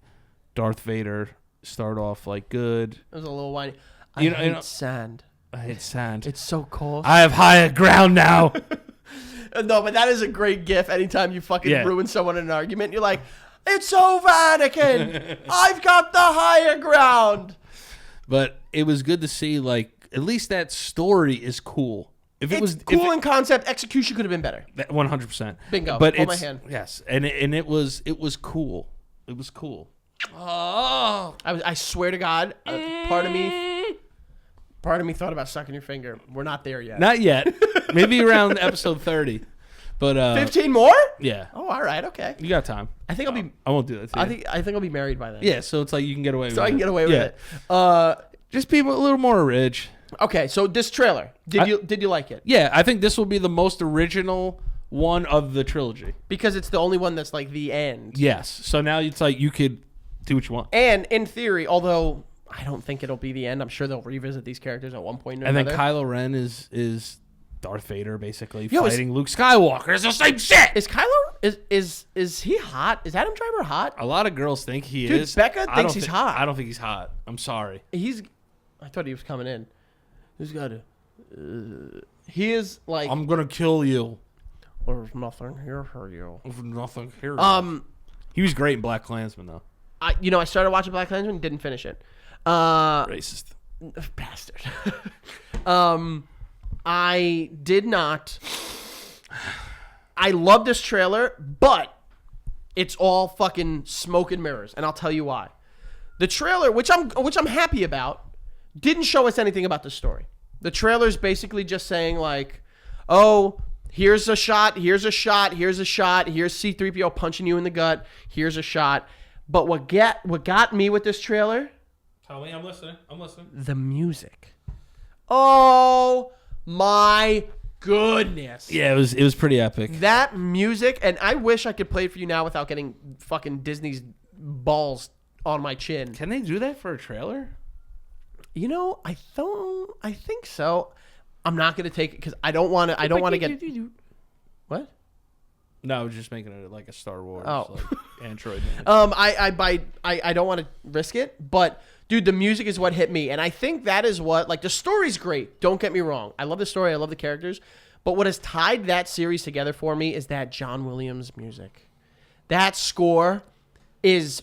Darth Vader start off like good. It was a little whiny. I You hate know- sand. I hate sand. It's so cold. I have higher ground now. No, but that is a great gif. Anytime you fucking Yeah. ruin someone in an argument, you're like, it's over, Anakin. I've got the higher ground. But it was good to see, like, at least that story is cool. If It's cool in concept. Execution could have been better. 100%. Bingo. But Hold my it's hand. yes, and it was cool. It was cool. Oh, I swear to God, part of me thought about sucking your finger. We're not there yet. Not yet. Maybe around episode 30. But 15 more? yeah. Oh, all right, okay. You got time. I think I'll be. I won't do that to you. I think I'll be married by then. Yeah, so it's like you can get away with it. So I can get away with Yeah. it. Just be a little more rich. Okay, so this trailer, did you like it? Yeah, I think this will be the most original one of the trilogy. Because it's the only one that's like the end. Yes. So now it's like you could do what you want. And in theory, although I don't think it'll be the end, I'm sure they'll revisit these characters at one point or And then another. Kylo Ren is Darth Vader basically Yo, fighting Luke Skywalker. It's the same shit. Is Kylo is he hot? Is Adam Driver hot? A lot of girls think he Dude, is. Becca I thinks don't he's hot. I don't think he's hot. I'm sorry. I thought he was coming in. He's got a. He is like. I'm gonna kill you. There's nothing here for you. Nothing here. He was great in Black Klansman though. I started watching Black Klansman and didn't finish it. Racist. Bastard. I did not. I love this trailer, but it's all fucking smoke and mirrors, and I'll tell you why. The trailer, which I'm happy about, didn't show us anything about the story. The trailer's basically just saying like, oh, here's a shot, here's a shot, here's a shot, here's C-3PO punching you in the gut, here's a shot. But what got me with this trailer? Tell me, I'm listening. The music. Oh my goodness. Yeah, it was pretty epic. That music, and I wish I could play it for you now without getting fucking Disney's balls on my chin. Can they do that for a trailer? I think so. I'm not gonna take it because I don't want to get. What? No, I was just making it like a Star Wars Oh. like Android. I don't want to risk it, but dude, the music is what hit me, and I think that is what, like, the story's great. Don't get me wrong. I love the story. I love the characters, but what has tied that series together for me is that John Williams music. That score is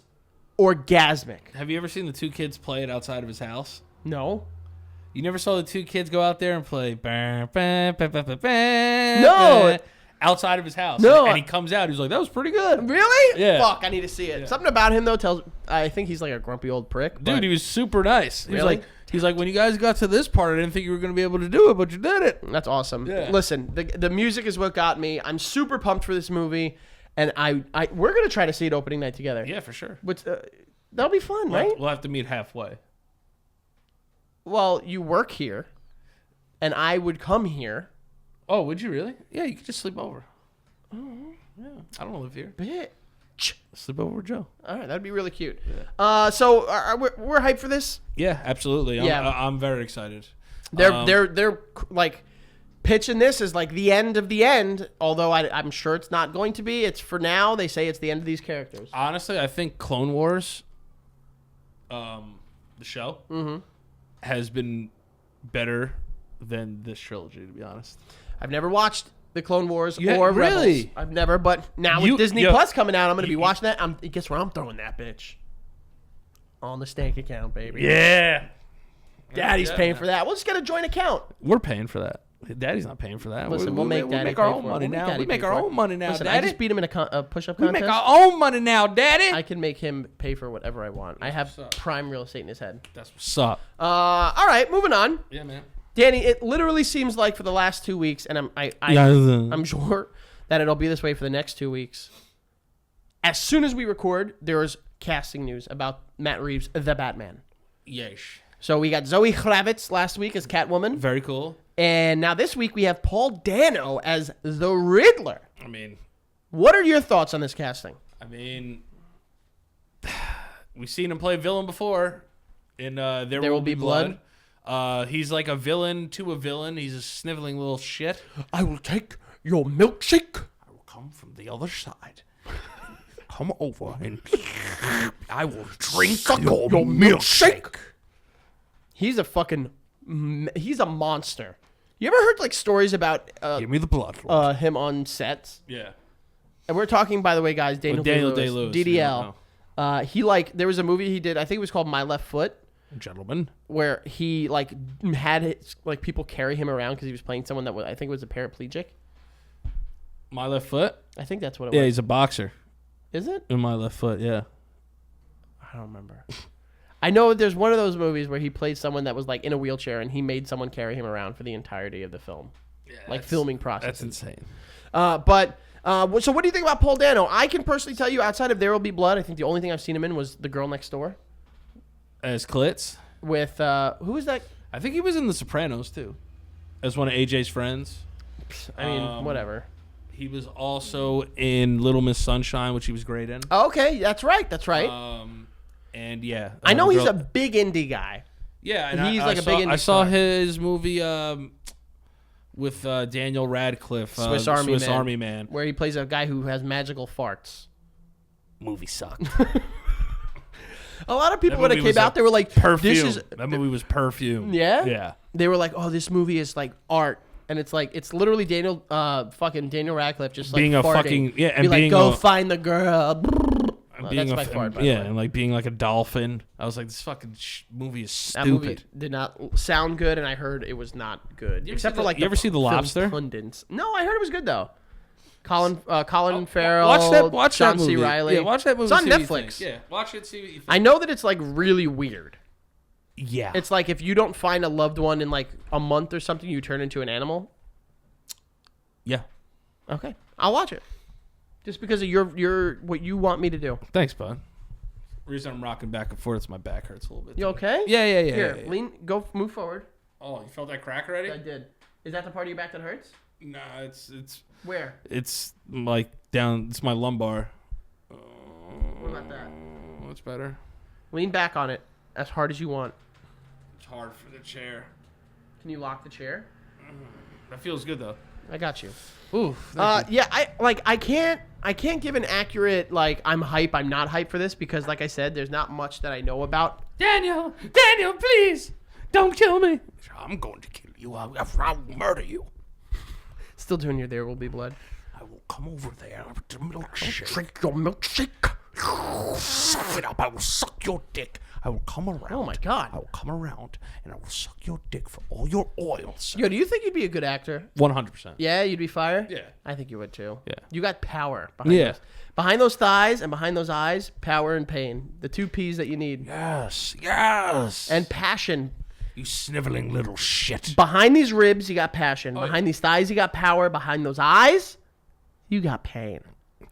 orgasmic. Have you ever seen the two kids play it outside of his house? No. You never saw the two kids go out there and play No. outside of his house. No. And he comes out, he's like, that was pretty good. Really? Yeah. Fuck, I need to see it. Yeah. Something about him though I think he's like a grumpy old prick. Dude, but he was super nice. Really? He's like, when you guys got to this part, I didn't think you were going to be able to do it, but you did it. that's awesome. Yeah. Listen, the music is what got me. I'm super pumped for this movie, and we're gonna try to see it opening night together. Yeah, for sure. Which that'll be fun, right? We'll have to meet halfway. Well, you work here, and I would come here. Oh, would you really? Yeah, you could just sleep over. Oh, yeah. I don't live here. Bitch. Sleep over with Joe. All right, that'd be really cute. Yeah. So we're hyped for this. Yeah, absolutely. Yeah. I'm very excited. They're like pitching this as like the end of the end, although I'm sure it's not going to be. It's for now. They say it's the end of these characters. Honestly, I think Clone Wars, the show, has been better than this trilogy, to be honest. I've never watched the Clone Wars Yeah, or really? Rebels. I've never, but now with Disney Plus coming out, I'm going to be watching that. Guess where I'm throwing that bitch? On the Stank account, baby. Yeah. Daddy's paying for that. We'll just get a joint account. We're paying for that. Daddy's not paying for that. Listen, we'll make Daddy our pay own for it. money We'll make now. Daddy We make pay our for it. own money now, Listen, Daddy. I just beat him in a push-up We contest. make our own money now, Daddy. I can make him pay for whatever I want. I have prime real estate in his head. That's what's up. All right, moving on. Yeah, man. Danny, it literally seems like for the last 2 weeks, and I'm sure that it'll be this way for the next 2 weeks. As soon as we record, there is casting news about Matt Reeves, the Batman. Yes. So we got Zoe Kravitz last week as Catwoman. Very cool. And now this week we have Paul Dano as the Riddler. I mean, what are your thoughts on this casting? We've seen him play villain before in There Will Be Blood. He's like a villain to a villain. He's a sniveling little shit. I will take your milkshake. I will come from the other side. Come over and I will drink your milkshake. He's a monster. You ever heard like stories about Give me the blood. him on sets? Yeah. And we're talking, by the way, guys, Daniel Day-Lewis, DDL. There was a movie he did. I think it was called My Left Foot. Gentlemen. Where he like had people carry him around because he was playing someone that I think was a paraplegic. My Left Foot? I think that's what it Yeah, was. he's a boxer. Is it? In My Left Foot, yeah. I don't remember. I know there's one of those movies where he played someone that was like in a wheelchair and he made someone carry him around for the entirety of the film. Yeah, like filming process. That's insane. So what do you think about Paul Dano? I can personally tell you, outside of There Will Be Blood, I think the only thing I've seen him in was The Girl Next Door. As Klitz? With, who was that? I think he was in The Sopranos, too. As one of AJ's friends. I mean, whatever. He was also in Little Miss Sunshine, which he was great in. Oh, okay, that's right. And yeah. I know he's a big indie guy. Yeah. And he's like a big indie I saw star. his movie with Daniel Radcliffe. Swiss Army Man. Where he plays a guy who has magical farts. Movie sucked. A lot of people when it came out, they were like, Perfume. That movie was Perfume. Yeah? Yeah. They were like, oh, this movie is like art. And it's like, it's literally Daniel Radcliffe just like being farting. A fucking, yeah, and be being like, go find the girl. Being that's my fart, by the way. and like being like a dolphin. I was like, this fucking movie is stupid. That movie did not sound good, and I heard it was not good. Except for like you ever see The Lobster? Pundits. No, I heard it was good though. Colin Farrell, watch John that movie. C. Reilly. Yeah, watch that movie. It's on see what you Netflix. think. Yeah, watch it. See what you think. I know that it's like really weird. Yeah, it's like if you don't find a loved one in like a month or something, you turn into an animal. Yeah. Okay, I'll watch it. Just because of your what you want me to do. Thanks, bud. The reason I'm rocking back and forth is my back hurts a little bit. You okay? Yeah. Here, yeah. lean, move forward. Oh, you felt that crack already? I did. Is that the part of your back that hurts? Nah, it's where? It's like down. It's my lumbar. What about that? What's better? Lean back on it as hard as you want. It's hard for the chair. Can you lock the chair? That feels good though. I got you. Ooh. Yeah. I can't give an accurate like I'm hype. I'm not hype for this because like I said, there's not much that I know about. Daniel, please don't kill me. I'm going to kill you. I will murder you. Still doing your There Will Be Blood. I will come over there with the milkshake. Drink your milkshake. Suck it up. I will suck your dick. I will come around. Oh my God. I will come around and I will suck your dick for all your oils. Yo, do you think you'd be a good actor? 100%. Yeah, you'd be fire? Yeah. I think you would too. Yeah. You got power behind those thighs and behind those eyes, power and pain. The two P's that you need. Yes. And passion. You sniveling little shit. Behind these ribs, you got passion. Behind these thighs, you got power. Behind those eyes, you got pain.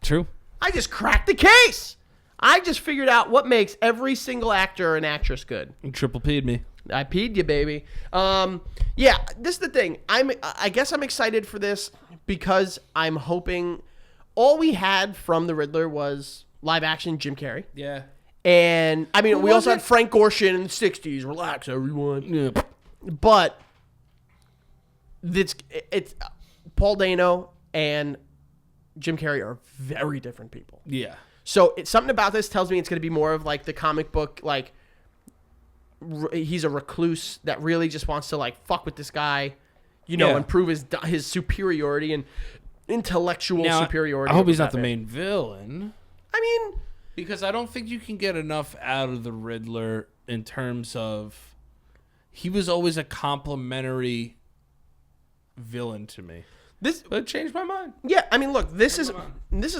True. I just cracked the case. I just figured out what makes every single actor or an actress good. You triple P'd me. I peed you, baby. Yeah, this is the thing. I guess I'm excited for this because I'm hoping all we had from the Riddler was live action Jim Carrey. Yeah. And I mean, we also had Frank Gorshin in the 60s. Relax, everyone. Yeah. But it's Paul Dano and Jim Carrey are very different people. Yeah. So something about this tells me it's going to be more of like the comic book, like he's a recluse that really just wants to like fuck with this guy, and prove his superiority and intellectual superiority. I hope he's not the main villain. I mean, because I don't think you can get enough out of the Riddler in terms of he was always a complimentary villain to me. But it changed my mind. Yeah, I mean, look, this is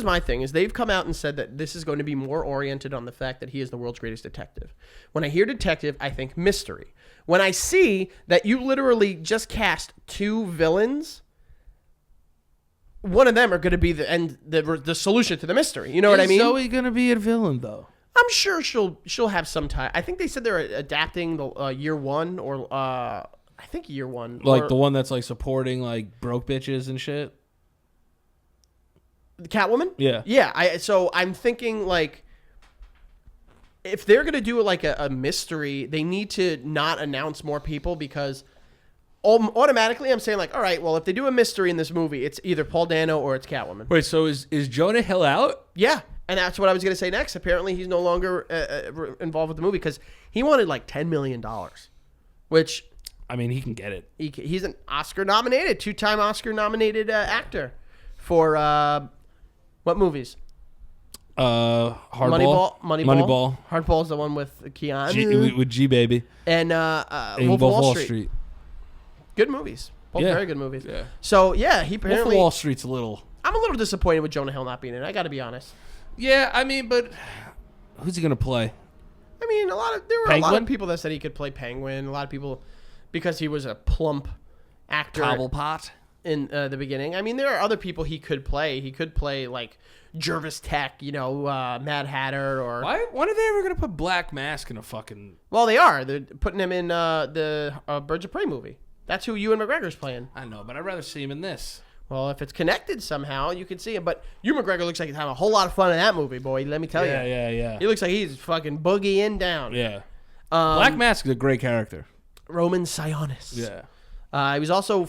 my thing, is they've come out and said that this is going to be more oriented on the fact that he is the world's greatest detective. When I hear detective, I think mystery. When I see that you literally just cast 2 villains, one of them are going to be the solution to the mystery. You know what I mean? Is Zoe going to be a villain, though? I'm sure she'll have some time. I think they said they're adapting the year 1 or I think year 1. Like the one that's like supporting like broke bitches and shit. The Catwoman? Yeah. Yeah. So I'm thinking like if they're going to do like a mystery, they need to not announce more people because automatically I'm saying like, all right, well, if they do a mystery in this movie, it's either Paul Dano or it's Catwoman. Wait, so is Jonah Hill out? Yeah. And that's what I was going to say next. Apparently he's no longer involved with the movie because he wanted like $10 million, which... I mean, he can get it. He's an Oscar-nominated, 2-time Oscar-nominated actor for what movies? Hardball. Moneyball. Hardball is the one with Keanu. With G Baby. And Wolf of Wall Street. Good movies. Both very good movies. Yeah. So yeah, he apparently. Wolf of Wall Street's a little. I'm a little disappointed with Jonah Hill not being in it. I got to be honest. Yeah, I mean, but who's he gonna play? I mean, there were a lot of people that said he could play Penguin. A lot of people. Because he was a plump actor Cobblepot in the beginning. I mean, there are other people he could play. He could play like Jervis Tech, Mad Hatter, or when are they ever gonna put Black Mask in a fucking? Well, they are. They're putting him in the Birds of Prey movie. That's who Ewan McGregor's playing. I know, but I'd rather see him in this. Well, if it's connected somehow, you can see him. But Ewan McGregor looks like he's having a whole lot of fun in that movie, boy. Let me tell you. Yeah. He looks like he's fucking boogieing down. Yeah. Black Mask is a great character. Roman Sionis. Yeah. He was also,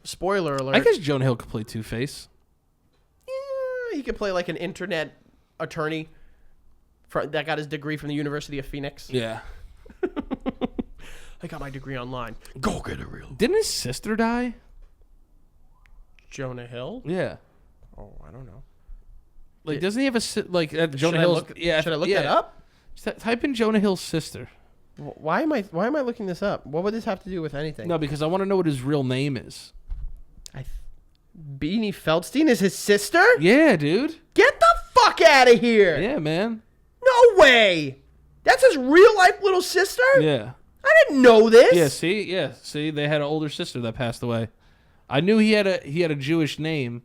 spoiler alert. I guess Jonah Hill could play Two-Face. Yeah, he could play like an internet attorney that got his degree from the University of Phoenix. Yeah. I got my degree online. Go get a real. Didn't his sister die? Jonah Hill? Yeah. Oh, I don't know. Like, doesn't he have Jonah Hill's? Should I look that up? Type in Jonah Hill's sister. Why am I looking this up? What would this have to do with anything? No, because I want to know what his real name is. Beanie Feldstein is his sister? Yeah, dude. Get the fuck out of here. Yeah, man. No way. That's his real life little sister? Yeah. I didn't know this. Yeah, see, they had an older sister that passed away. I knew he had a Jewish name.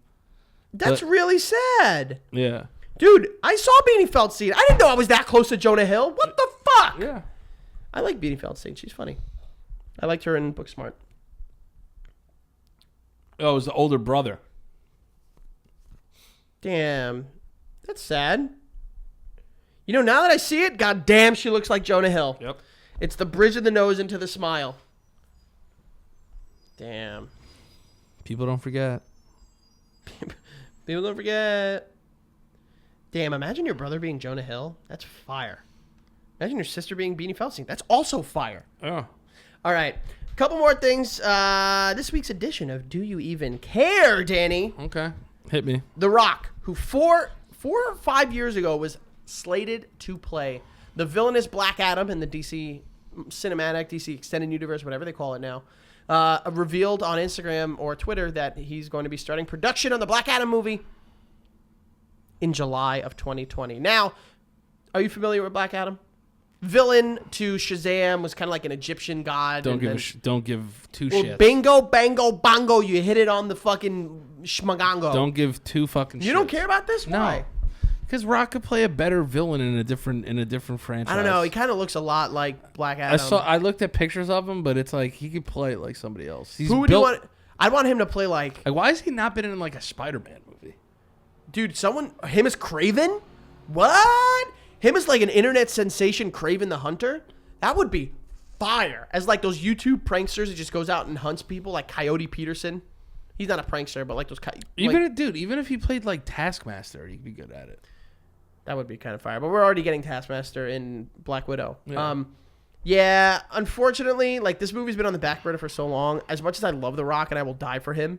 That's really sad. Yeah. Dude, I saw Beanie Feldstein. I didn't know I was that close to Jonah Hill. What the fuck? Yeah. I like Beanie Feldstein. She's funny. I liked her in Booksmart. Oh, it was the older brother. Damn. That's sad. Now that I see it, goddamn, she looks like Jonah Hill. Yep. It's the bridge of the nose into the smile. Damn. People don't forget. People don't forget. Damn, imagine your brother being Jonah Hill. That's fire. Imagine your sister being Beanie Feldstein. That's also fire. Oh. All right. A couple more things. This week's edition of Do You Even Care, Danny? Okay. Hit me. The Rock, who 4 or 5 years ago was slated to play the villainous Black Adam in the DC Cinematic, DC Extended Universe, whatever they call it now, revealed on Instagram or Twitter that he's going to be starting production on the Black Adam movie in July of 2020. Now, are you familiar with Black Adam? Villain to Shazam, was kind of like an Egyptian god. Don't give two shits. Bingo, bango, bongo. You hit it on the fucking schmagongo. Don't give two fucking shits. You don't care about this? No. Why? Because Rock could play a better villain in a different franchise. I don't know. He kind of looks a lot like Black Adam. I looked at pictures of him, but it's like he could play it like somebody else. Who would you want? I'd want him to play like. Why has he not been in like a Spider-Man movie? Dude, him as Kraven? What? Him as like an internet sensation, Kraven the Hunter? That would be fire. As like those YouTube pranksters that just goes out and hunts people, like Coyote Peterson. He's not a prankster, but like those. Even if he played like Taskmaster, he'd be good at it. That would be kind of fire. But we're already getting Taskmaster in Black Widow. Yeah. Yeah, unfortunately, like this movie's been on the back burner for so long. As much as I love The Rock and I will die for him,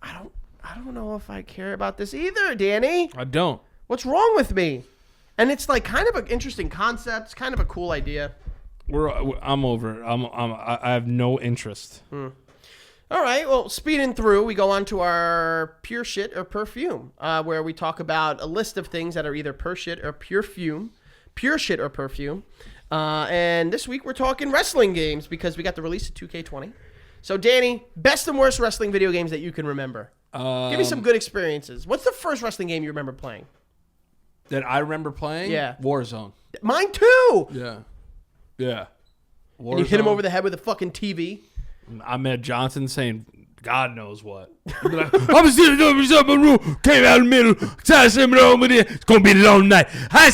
I don't know if I care about this either, Danny. I don't. What's wrong with me? And it's like kind of an interesting concept. It's kind of a cool idea. I'm over it. I have no interest. All right, well, speeding through, we go on to our pure shit or perfume, where we talk about a list of things that are either pure shit or perfume. And this week we're talking wrestling games because we got the release of 2K20. So, Danny, best and worst wrestling video games that you can remember. Give me some good experiences. What's the first wrestling game you remember playing? That I remember playing? Yeah. Warzone. Mine too! Yeah. And you hit him over the head with a fucking TV. Ahmed Johnson saying God knows what. I'm came out in the middle. It's gonna be a long night. Here,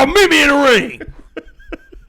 meet me in the ring.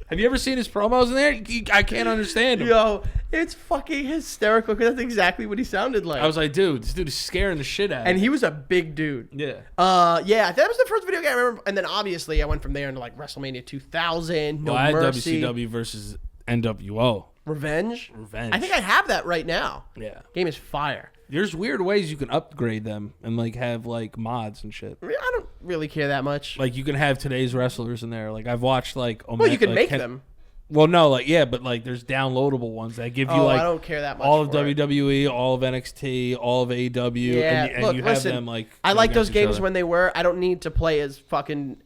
Have you ever seen his promos in there? I can't understand him. Yo, it's fucking hysterical because that's exactly what he sounded like. I was like, dude, this dude is scaring the shit out of me. And he was a big dude. Yeah. Yeah, that was the first video game I remember. And then obviously I went from there into like WrestleMania 2000, No I had Mercy. WCW versus NWO. Revenge. I think I have that right now. Yeah. Game is fire. There's weird ways you can upgrade them and like have like mods and shit. I mean, I don't really care that much. Like you can have today's wrestlers in there. Like I've watched like well, you can make them. Well, no, like yeah, but like there's downloadable ones that give you like I don't care that much. All of WWE, all of NXT, all of AEW, yeah, and look, you listen, have them like. I like those games when they were. I don't need to play as fucking.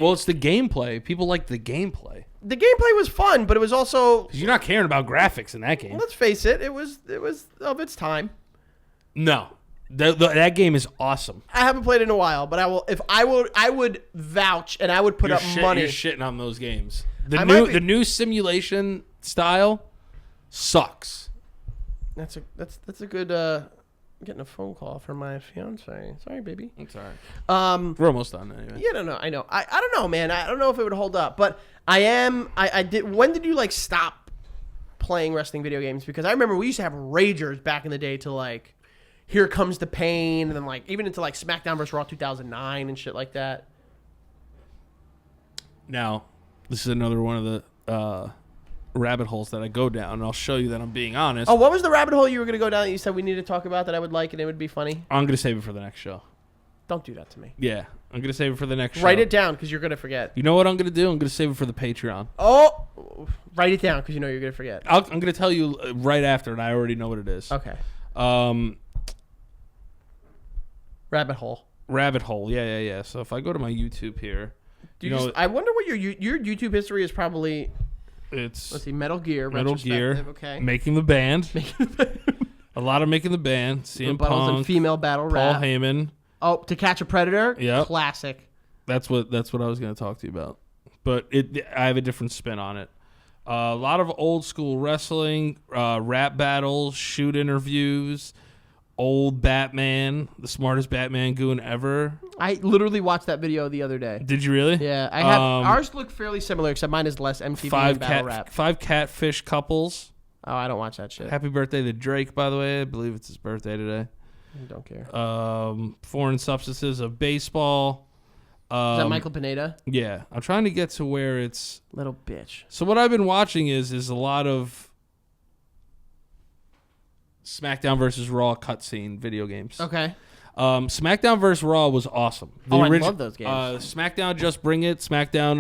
Well, it's the gameplay. People like the gameplay. The gameplay was fun, but it was also. 'Cause you're not caring about graphics in that game. Let's face it, it was of its time. No, that game is awesome. I haven't played it in a while, but I would vouch and I would put up money. You're shitting on those games. The new simulation style sucks. That's a good. I'm getting a phone call from my fiance. Sorry, baby. I'm sorry. We're almost done anyway. Yeah, no, I know. I don't know, man. I don't know if it would hold up, but I did. When did you like stop playing wrestling video games? Because I remember we used to have ragers back in the day to like, Here Comes the Pain, and then like even into like SmackDown vs. Raw 2009 and shit like that. Now, this is another one of the rabbit holes that I go down, and I'll show you that I'm being honest. Oh, what was the rabbit hole you were going to go down that you said we needed to talk about that I would like and it would be funny? I'm going to save it for the next show. Don't do that to me. Yeah, I'm going to save it for the next show. Write it down because you're going to forget. You know what I'm going to do? I'm going to save it for the Patreon. Oh, write it down because you know you're going to forget. I'm going to tell you right after, and I already know what it is. Okay. Rabbit hole. Rabbit hole. Yeah. So if I go to my YouTube here, I wonder what your YouTube history is probably. It's let's see, Metal Gear. Metal Gear. Okay. Making the Band. A lot of Making the Band. CM Punk. And female battle Paul rap. Heyman. Oh, To Catch a Predator. Yep. Classic. That's what I was going to talk to you about. But I have a different spin on it. A lot of old school wrestling, rap battles, shoot interviews, old Batman, the smartest Batman goon ever. I literally watched that video the other day. Did you really? Yeah, I have. Ours look fairly similar, except mine is less MTV and battle rap. 5 catfish couples. Oh, I don't watch that shit. Happy birthday to Drake, by the way. I believe it's his birthday today. I don't care. Foreign substances of baseball. Is that Michael Pineda? Yeah, I'm trying to get to where it's little bitch. So what I've been watching is a lot of SmackDown versus Raw cutscene video games. Okay. SmackDown vs. Raw was awesome. I love those games. SmackDown Just Bring It, SmackDown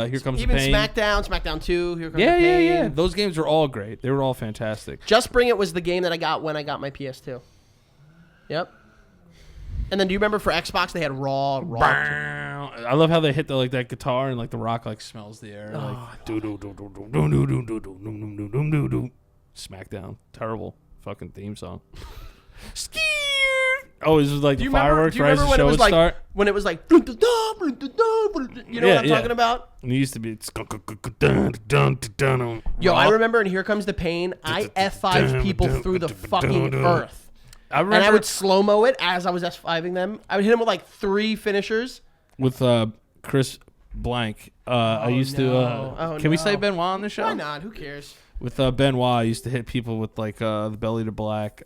Here Comes the Pain. Even SmackDown 2, Here Comes the Pain. Yeah. Those games were all great. They were all fantastic. Just Bring It was the game that I got when I got my PS2. Yep. And then do you remember for Xbox they had Raw? I love how they hit that guitar and like the Rock like smells the air. SmackDown. Terrible fucking theme song. Oh, it was like the fireworks right as the show would start. When it was like, you know what I'm talking about? And it used to be. Yo, I remember in Here Comes the Pain, I F5'd people through the fucking earth. And I would slow-mo it as I was F5ing them. I would hit them with like 3 finishers. With Chris blank. I used to. Can we say Benoit on the show? Why not? Who cares? With Benoit, I used to hit people with like the belly to back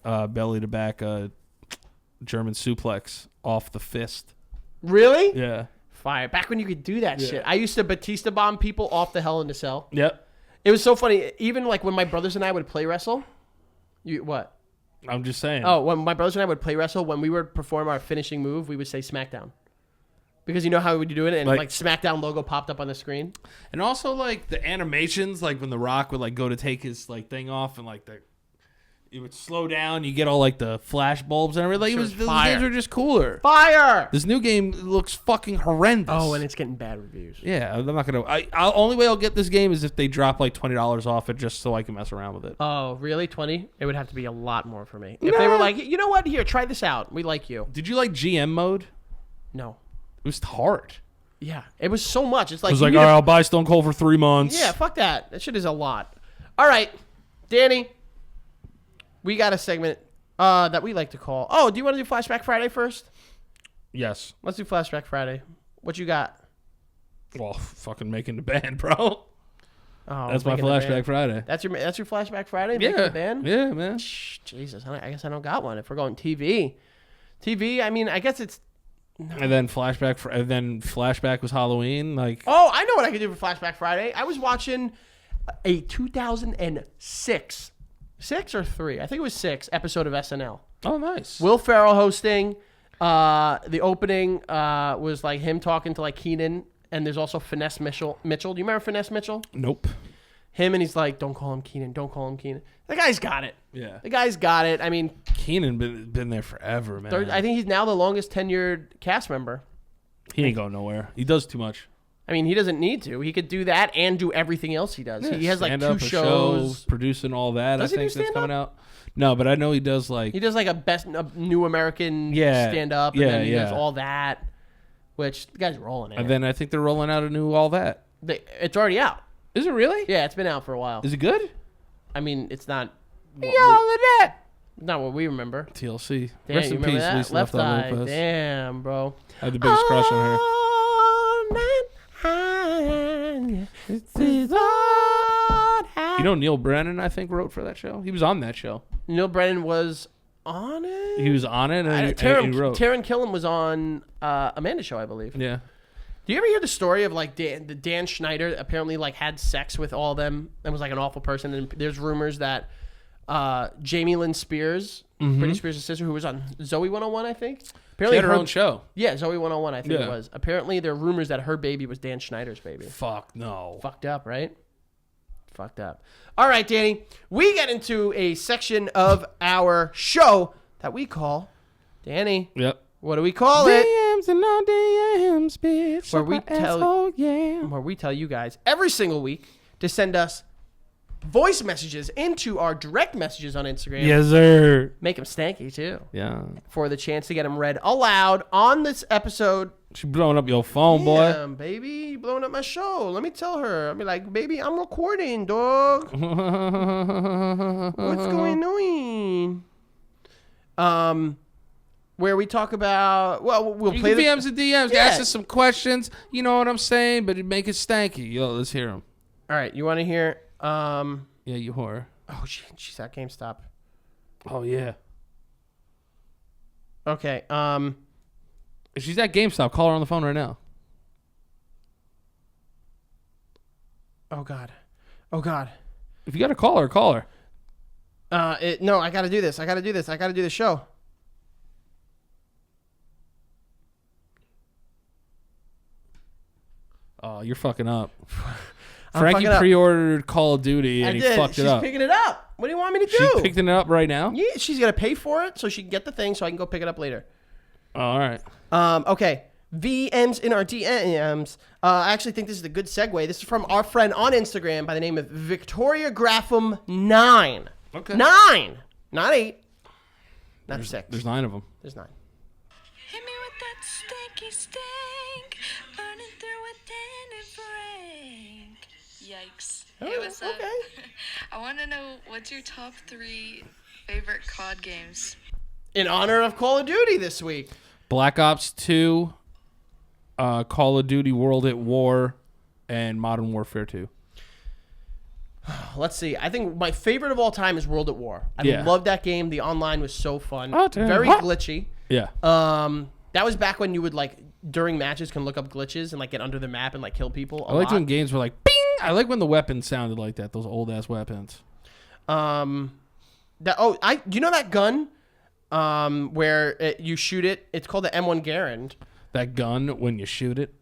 German suplex off the fist. Really? Yeah. Fire. Back when you could do that shit. I used to Batista bomb people off the Hell in a Cell. Yep. It was so funny. Even like when my brothers and I would play wrestle. What? I'm just saying. Oh, when my brothers and I would play wrestle, when we would perform our finishing move, we would say SmackDown. Because you know how we would do it, and like SmackDown logo popped up on the screen. And also like the animations, like when The Rock would like go to take his like thing off, and like it would slow down. You get all like the flash bulbs and everything. Those games are just cooler. Fire! This new game looks fucking horrendous. Oh, and it's getting bad reviews. Yeah, I'm not gonna. Only way I'll get this game is if they drop like $20 off it, just so I can mess around with it. Oh, really? 20? It would have to be a lot more for me. If they were like, you know what? Here, try this out. We like you. Did you like GM mode? No. It was hard. Yeah, it was so much. It's like, I was like, all right, I'll buy Stone Cold for 3 months. Yeah, fuck that. That shit is a lot. All right, Danny, we got a segment that we like to call. Oh, do you want to do Flashback Friday first? Yes. Let's do Flashback Friday. What you got? Well, fucking making the band, bro. Oh, that's my Flashback Friday. That's your Flashback Friday? Yeah. Making the band? Yeah, man. Jesus, I guess I don't got one. If we're going TV, I mean, I guess it's. No. And then Flashback was Halloween. Like, oh, I know what I could do for Flashback Friday. I was watching a 2006, 6 or 3, I think it was 6 episode of SNL. Oh, nice. Will Ferrell hosting. The opening was like him talking to like Keenan, and there's also Finesse Mitchell. Do you remember Finesse Mitchell? Nope. Him, and he's like, don't call him Keenan. Don't call him Keenan. The guy's got it. Yeah. The guy's got it. I mean, Keenan been there forever, man. I think he's now the longest tenured cast member. He ain't going nowhere. He does too much. I mean, he doesn't need to. He could do that and do everything else he does. Yeah, he has like 2 shows. Show, producing all that. Does I think that's coming out. No, but I know he does like. He does like a new American stand up. And then he does all that, which the guy's rolling in. And then I think they're rolling out a new All That. It's already out. Is it really? Yeah, it's been out for a while. Is it good? I mean, it's not. All of that. Not what we remember. TLC. Damn, Rest in peace, that? Lisa Left Eye. Lopez. Damn, bro. I had the biggest crush on her. You know Neil Brennan, I think, wrote for that show. He was on that show. Neil Brennan was on it? He was on it, and he wrote. Taron Killam was on Amanda's show, I believe. Yeah. Do you ever hear the story of like Dan Schneider apparently like had sex with all of them and was like an awful person? And there's rumors that Jamie Lynn Spears, Britney Spears' sister, who was on Zoe 101, I think. Apparently she had her own show. Yeah, Zoe 101, I think it was. Apparently there are rumors that her baby was Dan Schneider's baby. Fuck no. Fucked up, right? Fucked up. All right, Danny. We get into a section of our show that we call, Danny. Yep. What do we call it? DMs and no DMs, bitch. Where we tell you guys every single week to send us voice messages into our direct messages on Instagram. Yes, sir. Make them stanky, too. Yeah. For the chance to get them read aloud on this episode. She blowing up your phone, boy. Damn, baby. Blowing up my show. Let me tell her. I'll be like, baby, I'm recording, dog. What's going on? Where we talk about, well, we'll play the DMs and DMs. Yeah. Ask us some questions. You know what I'm saying? But make it stanky. Yo, let's hear them. All right. You want to hear? Yeah, you whore. Oh, she's at GameStop. Oh, yeah. Okay. If she's at GameStop, call her on the phone right now. Oh, God. Oh, God. If you got to call her, call her. No, I got to do this. I got to do the show. Oh, you're fucking up. Frankie pre-ordered Call of Duty and he fucked it up. She's picking it up. What do you want me to do? She's picking it up right now? Yeah, she's going to pay for it so she can get the thing so I can go pick it up later. Oh, all right. Okay. VMs in our DMs. I actually think this is a good segue. This is from our friend on Instagram by the name of Victoria Grapham 9. Okay. 9. Not 8. Not 6. There's 9 of them. There's 9. Hit me with that stanky stank. Burning through with Danny Frank. Yikes. Hey, what's up? Okay. I want to know, what's your top 3 favorite COD games? In honor of Call of Duty this week. Black Ops 2, Call of Duty World at War, and Modern Warfare 2. Let's see. I think my favorite of all time is World at War. I Yeah. love that game. The online was so fun. Oh, damn. Very glitchy. Yeah. That was back when you would like during matches can look up glitches and like get under the map and like kill people. I liked when games were like, bing! I like when the weapons sounded like that, those old-ass weapons. Do you know that gun where you shoot it? It's called the M1 Garand. That gun, when you shoot it.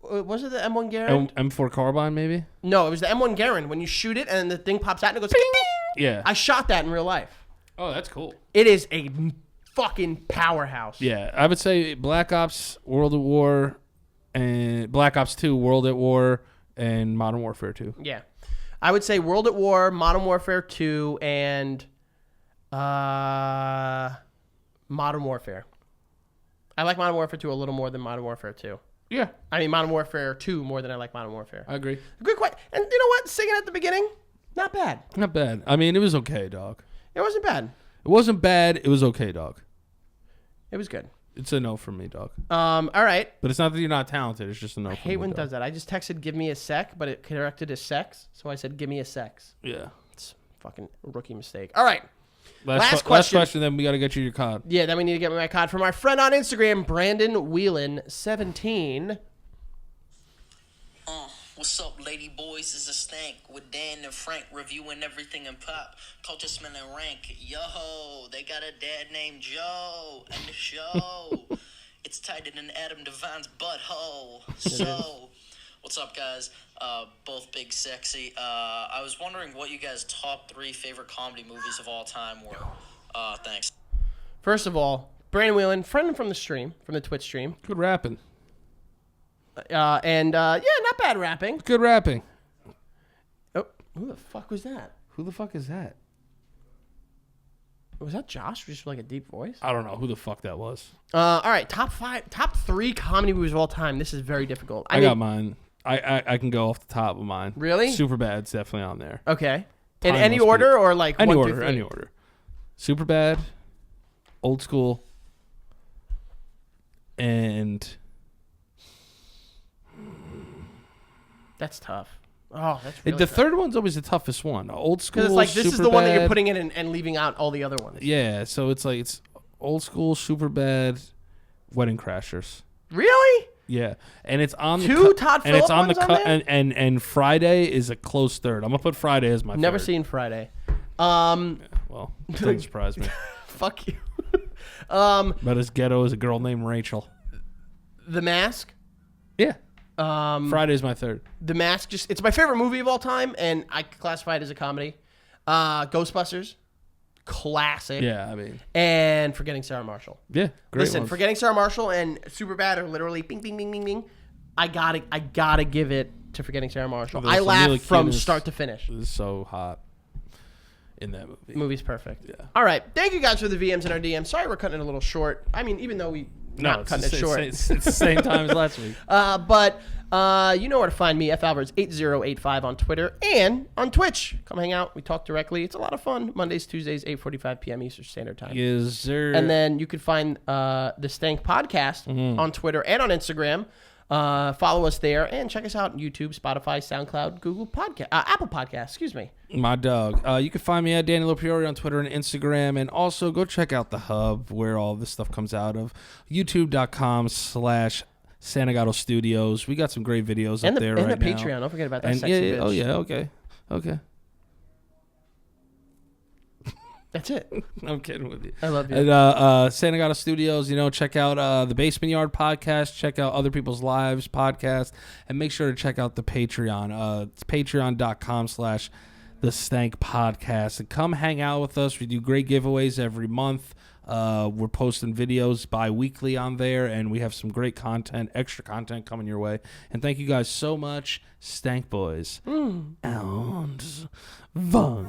Was it the M1 Garand? M4 carbine, maybe? No, it was the M1 Garand. When you shoot it and the thing pops out and it goes, bing, bing. Yeah. I shot that in real life. Oh, that's cool. It is a fucking powerhouse. Yeah, I would say Black Ops, World at War, and Black Ops 2, World at War, and Modern Warfare 2. Yeah. I would say World at War, Modern Warfare 2, and Modern Warfare. I like Modern Warfare 2 a little more than Modern Warfare 2. Yeah, I mean, Modern Warfare 2 more than I like Modern Warfare. I agree. Good question. And you know what? Singing at the beginning, not bad. Not bad. I mean, it was okay, dog. It wasn't bad. It wasn't bad. It was okay, dog. It was good. It's a no from me, dog. All right. But it's not that you're not talented. It's just a no. I from hate me, when it dog. does that. I just texted "give me a sec," but it corrected as sex, so I said "give me a sex." Yeah. It's a fucking rookie mistake. All right. Last question. Then we got to get you your card. Yeah, then we need to get my card from our friend on Instagram, Brandon Whelan 17. What's up, lady boys? This is Stank with Dan and Frank reviewing everything in pop, culture, smell, and rank. Yo, they got a dad named Joe and the show. It's tighter than Adam Devine's butthole. So, what's up, guys? Both big sexy. I was wondering what you guys' top 3 favorite comedy movies of all time were. Thanks. First of all, Brandon Whelan, friend from the stream, from the Twitch stream. Good rapping. Yeah, not bad rapping. Good rapping. Oh, who the fuck was that? Who the fuck is that? Was that Josh? Just like a deep voice? I don't know who the fuck that was. All right, top 3 comedy movies of all time. This is very difficult. I got mine. I can go off the top of mine. Really? Superbad's definitely on there. Okay. In Time any must be- order or like Any 1 order, through 3? any order. Superbad, Old School, and That's tough. Oh, that's really the tough. third one's always the toughest one. Old School, Because it's like this is the one that you're Superbad. putting in and leaving out all the other ones. Yeah, so it's like it's Old School, Superbad, Wedding Crashers. Really? Yeah, and it's on Two the Todd and it's Phillip on the ones on there? and Friday is a close third. I'm gonna put Friday as my Never third. seen Friday. Well, doesn't surprise me. Fuck you. But as ghetto as a girl named Rachel. The Mask. Yeah. Friday's my third. The Mask. It's my favorite movie of all time, and I classify it as a comedy. Ghostbusters. Classic. Yeah, I mean. And Forgetting Sarah Marshall. Yeah, great Listen, ones. Forgetting Sarah Marshall and Superbad are literally bing, bing, bing, bing, bing. I gotta give it to Forgetting Sarah Marshall. There's I some laugh really from cuteness. start to finish. It's so hot in that movie. Movie's perfect. Yeah. All right. Thank you guys for the VMs and our DMs. Sorry we're cutting it a little short. I mean, even though we not it's cutting the it short. It's the same time as last week. But you know where to find me, FAlvarez8085 on Twitter and on Twitch. Come hang out. We talk directly. It's a lot of fun. Mondays, Tuesdays, 8:45 p.m. Eastern Standard Time. Yes, sir. And then you can find the Stank Podcast on Twitter and on Instagram. Follow us there and check us out on YouTube, Spotify, SoundCloud, Google Podcast, Apple Podcast. Excuse me. My dog. You can find me at Danny Lopriori on Twitter and Instagram. And also go check out the hub where all this stuff comes out of. YouTube.com/Sanagato Studios. We got some great videos And up there the right now. Patreon. Don't forget about that And sexy bitch. oh yeah, okay. That's it. I'm kidding with you. I love you. And Sanagato Studios, check out the Basement Yard podcast, check out Other People's Lives podcast, and make sure to check out the Patreon. It's patreon.com/The Stank Podcast. And come hang out with us. We do great giveaways every month. We're posting videos bi-weekly on there, and we have some great content, extra content coming your way. And thank you guys so much, Stank Boys. And Vaughn.